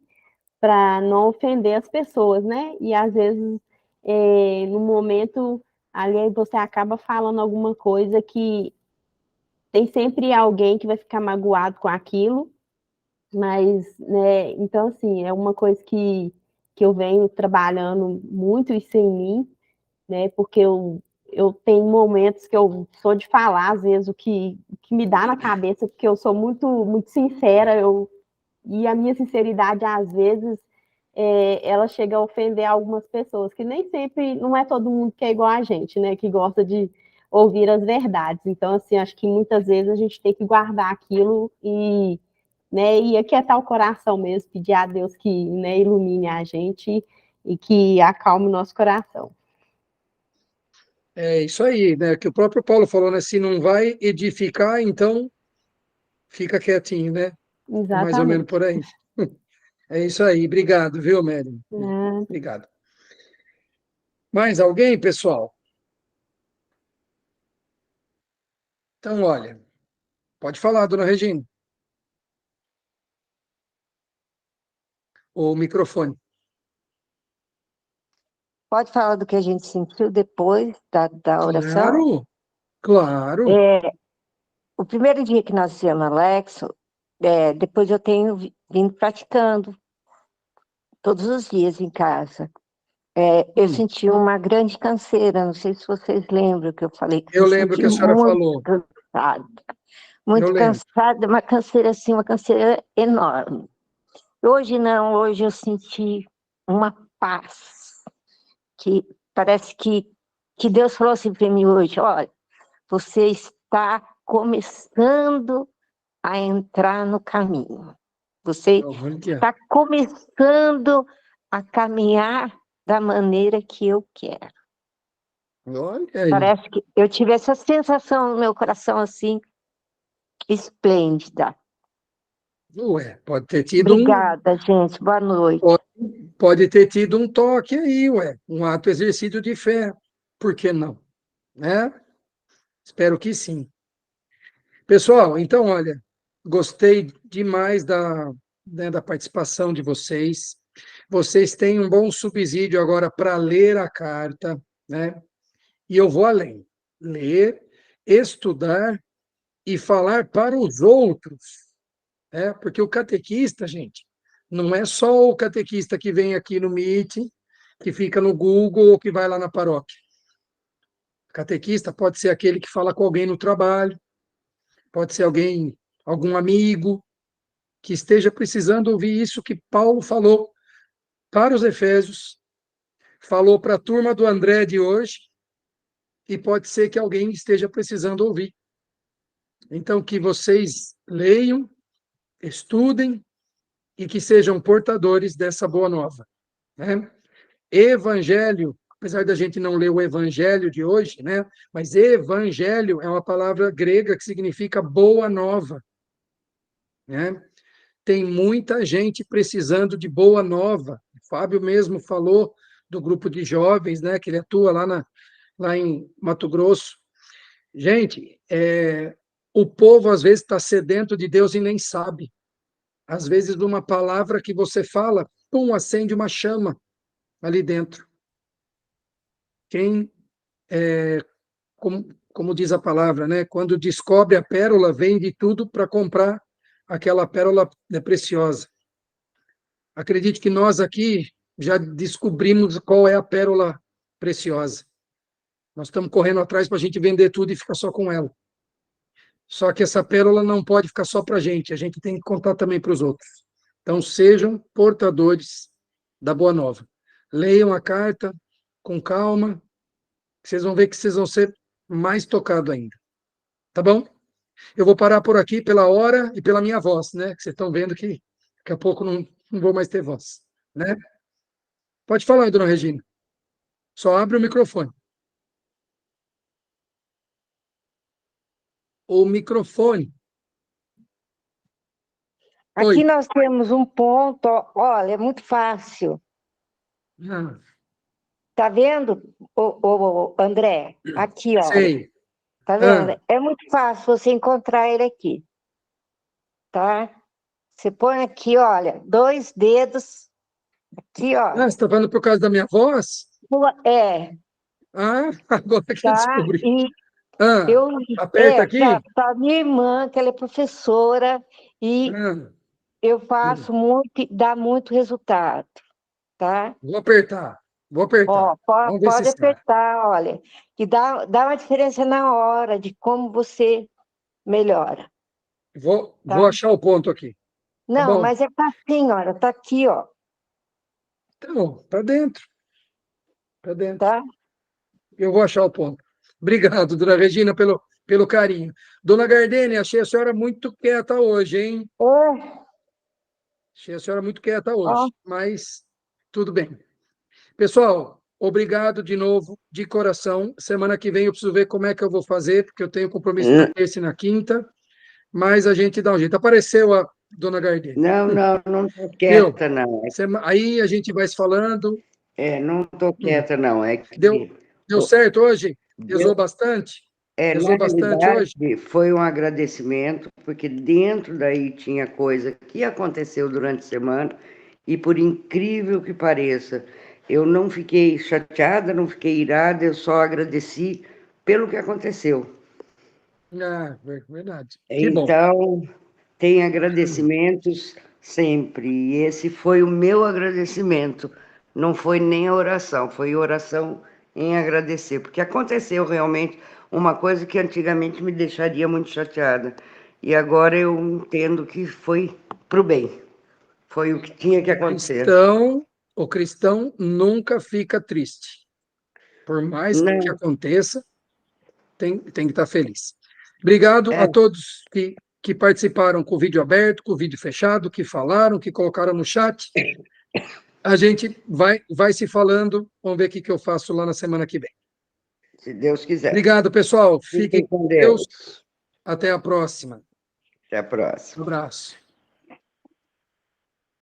para não ofender as pessoas, né? E às vezes no momento ali você acaba falando alguma coisa que tem sempre alguém que vai ficar magoado com aquilo, mas, né, então, assim, é uma coisa que eu venho trabalhando muito isso em mim, né, porque eu tenho momentos que eu sou de falar, às vezes, o que me dá na cabeça, porque eu sou muito, muito sincera, e a minha sinceridade, às vezes, ela chega a ofender algumas pessoas, que nem sempre, não é todo mundo que é igual a gente, né, que gosta de ouvir as verdades. Então, assim, acho que muitas vezes a gente tem que guardar aquilo né, e aquietar o coração mesmo, pedir a Deus que, né, ilumine a gente e que acalme o nosso coração. É isso aí, né? Que o próprio Paulo falou, né? Se não vai edificar, então fica quietinho, né? É mais ou menos Exatamente. por aí. É isso aí. Obrigado, viu, Merlin? Né? Obrigado. Mais alguém, pessoal? Então, olha, pode falar, dona Regina. O microfone. Pode falar do que a gente sentiu depois da oração? Claro, claro. O primeiro dia que nós fizemos Alexo, depois eu tenho vindo praticando todos os dias em casa. Eu senti uma grande canseira, não sei se vocês lembram que eu falei que Eu me lembro senti que a senhora muito falou. cansada. Eu Muito lembro. cansada, uma canseira assim, uma canseira enorme. Hoje não, hoje eu senti uma paz, que parece que Deus falou assim para mim hoje, olha, você está começando a entrar no caminho. Você Olha, está começando a caminhar da maneira que eu quero. olha aí. Parece que eu tive essa sensação no meu coração assim, esplêndida. Ué, pode ter tido Obrigada, gente. Boa noite. pode ter tido um toque aí, ué, um ato exercido de fé. Por que não? Né? Espero que sim. Pessoal, então, olha, gostei demais da participação de vocês. Vocês têm um bom subsídio agora para ler a carta, né? E eu vou além. Ler, estudar e falar para os outros, né? Porque o catequista, gente, não é só o catequista que vem aqui no Meet, que fica no Google ou que vai lá na paróquia. O catequista pode ser aquele que fala com alguém no trabalho, pode ser alguém, algum amigo que esteja precisando ouvir isso que Paulo falou para os Efésios, falou para a turma do André de hoje, e pode ser que alguém esteja precisando ouvir. Então, que vocês leiam, estudem e que sejam portadores dessa boa nova, né? Evangelho apesar da gente não ler o evangelho de hoje, né? Mas evangelho é uma palavra grega que significa boa nova, né? Tem muita gente precisando de boa nova. O Fábio mesmo falou do grupo de jovens, né? Que ele atua lá em Mato Grosso. Gente, o povo às vezes está sedento de Deus e nem sabe. Às vezes, uma palavra que você fala, pum, acende uma chama ali dentro. Quem, como diz a palavra, né? Quando descobre a pérola, vende tudo para comprar aquela pérola preciosa. Acredite que nós aqui já descobrimos qual é a pérola preciosa. Nós estamos correndo atrás para a gente vender tudo e ficar só com ela. Só que essa pérola não pode ficar só para a gente tem que contar também para os outros. Então, sejam portadores da Boa Nova. Leiam a carta com calma, vocês vão ver que vocês vão ser mais tocados ainda. Tá bom? Eu vou parar por aqui pela hora e pela minha voz, né? Que vocês estão vendo que daqui a pouco não vou mais ter voz, né? Pode falar, dona Regina. Só abre o microfone. O microfone. Aqui Oi. nós temos um ponto, olha, é muito fácil. Ah, Tá vendo, André? Aqui, olha. sei. Tá vendo? É muito fácil você encontrar ele aqui. Tá? Você põe aqui, olha, 2 dedos. Aqui, ó. Você está falando por causa da minha voz? É. Agora que eu Tá? descobri. E eu, aperta aqui. Tá minha irmã, que ela é professora, e eu faço muito, dá muito resultado. Tá? Vou apertar. Ó, Vamos ver pode se sai. apertar, olha, que dá uma diferença na hora de como você melhora. Vou Tá? achar o ponto aqui. Não, bom? mas é facinho, olha, tá aqui, ó. Então, para dentro. Para dentro. Tá? Eu vou achar o ponto. Obrigado, dona Regina, pelo carinho. Dona Gardene, achei a senhora muito quieta hoje, hein? Achei a senhora muito quieta hoje, mas tudo bem. Pessoal, obrigado de novo, de coração. Semana que vem eu preciso ver como é que eu vou fazer, porque eu tenho compromisso na terça e na quinta, mas a gente dá um jeito. Apareceu a dona Gardene. Não estou quieta, não. Aí a gente vai se falando. Não estou quieta, não. É que deu certo hoje? Pesou bastante? Pesou bastante hoje? Foi um agradecimento, porque dentro daí tinha coisa que aconteceu durante a semana, e por incrível que pareça, eu não fiquei chateada, não fiquei irada, eu só agradeci pelo que aconteceu. Verdade. Então, tem agradecimentos sempre, e esse foi o meu agradecimento. Não foi nem a oração, foi oração em agradecer, porque aconteceu realmente uma coisa que antigamente me deixaria muito chateada, e agora eu entendo que foi para o bem, foi o que tinha que acontecer. Então, o cristão nunca fica triste, por mais que aconteça, tem que estar feliz. Obrigado a todos que participaram com o vídeo aberto, com o vídeo fechado, que falaram, que colocaram no chat. A gente vai se falando. Vamos ver o que eu faço lá na semana que vem. Se Deus quiser. Obrigado, pessoal. Fiquem com Deus. Até a próxima. Até a próxima. Um abraço.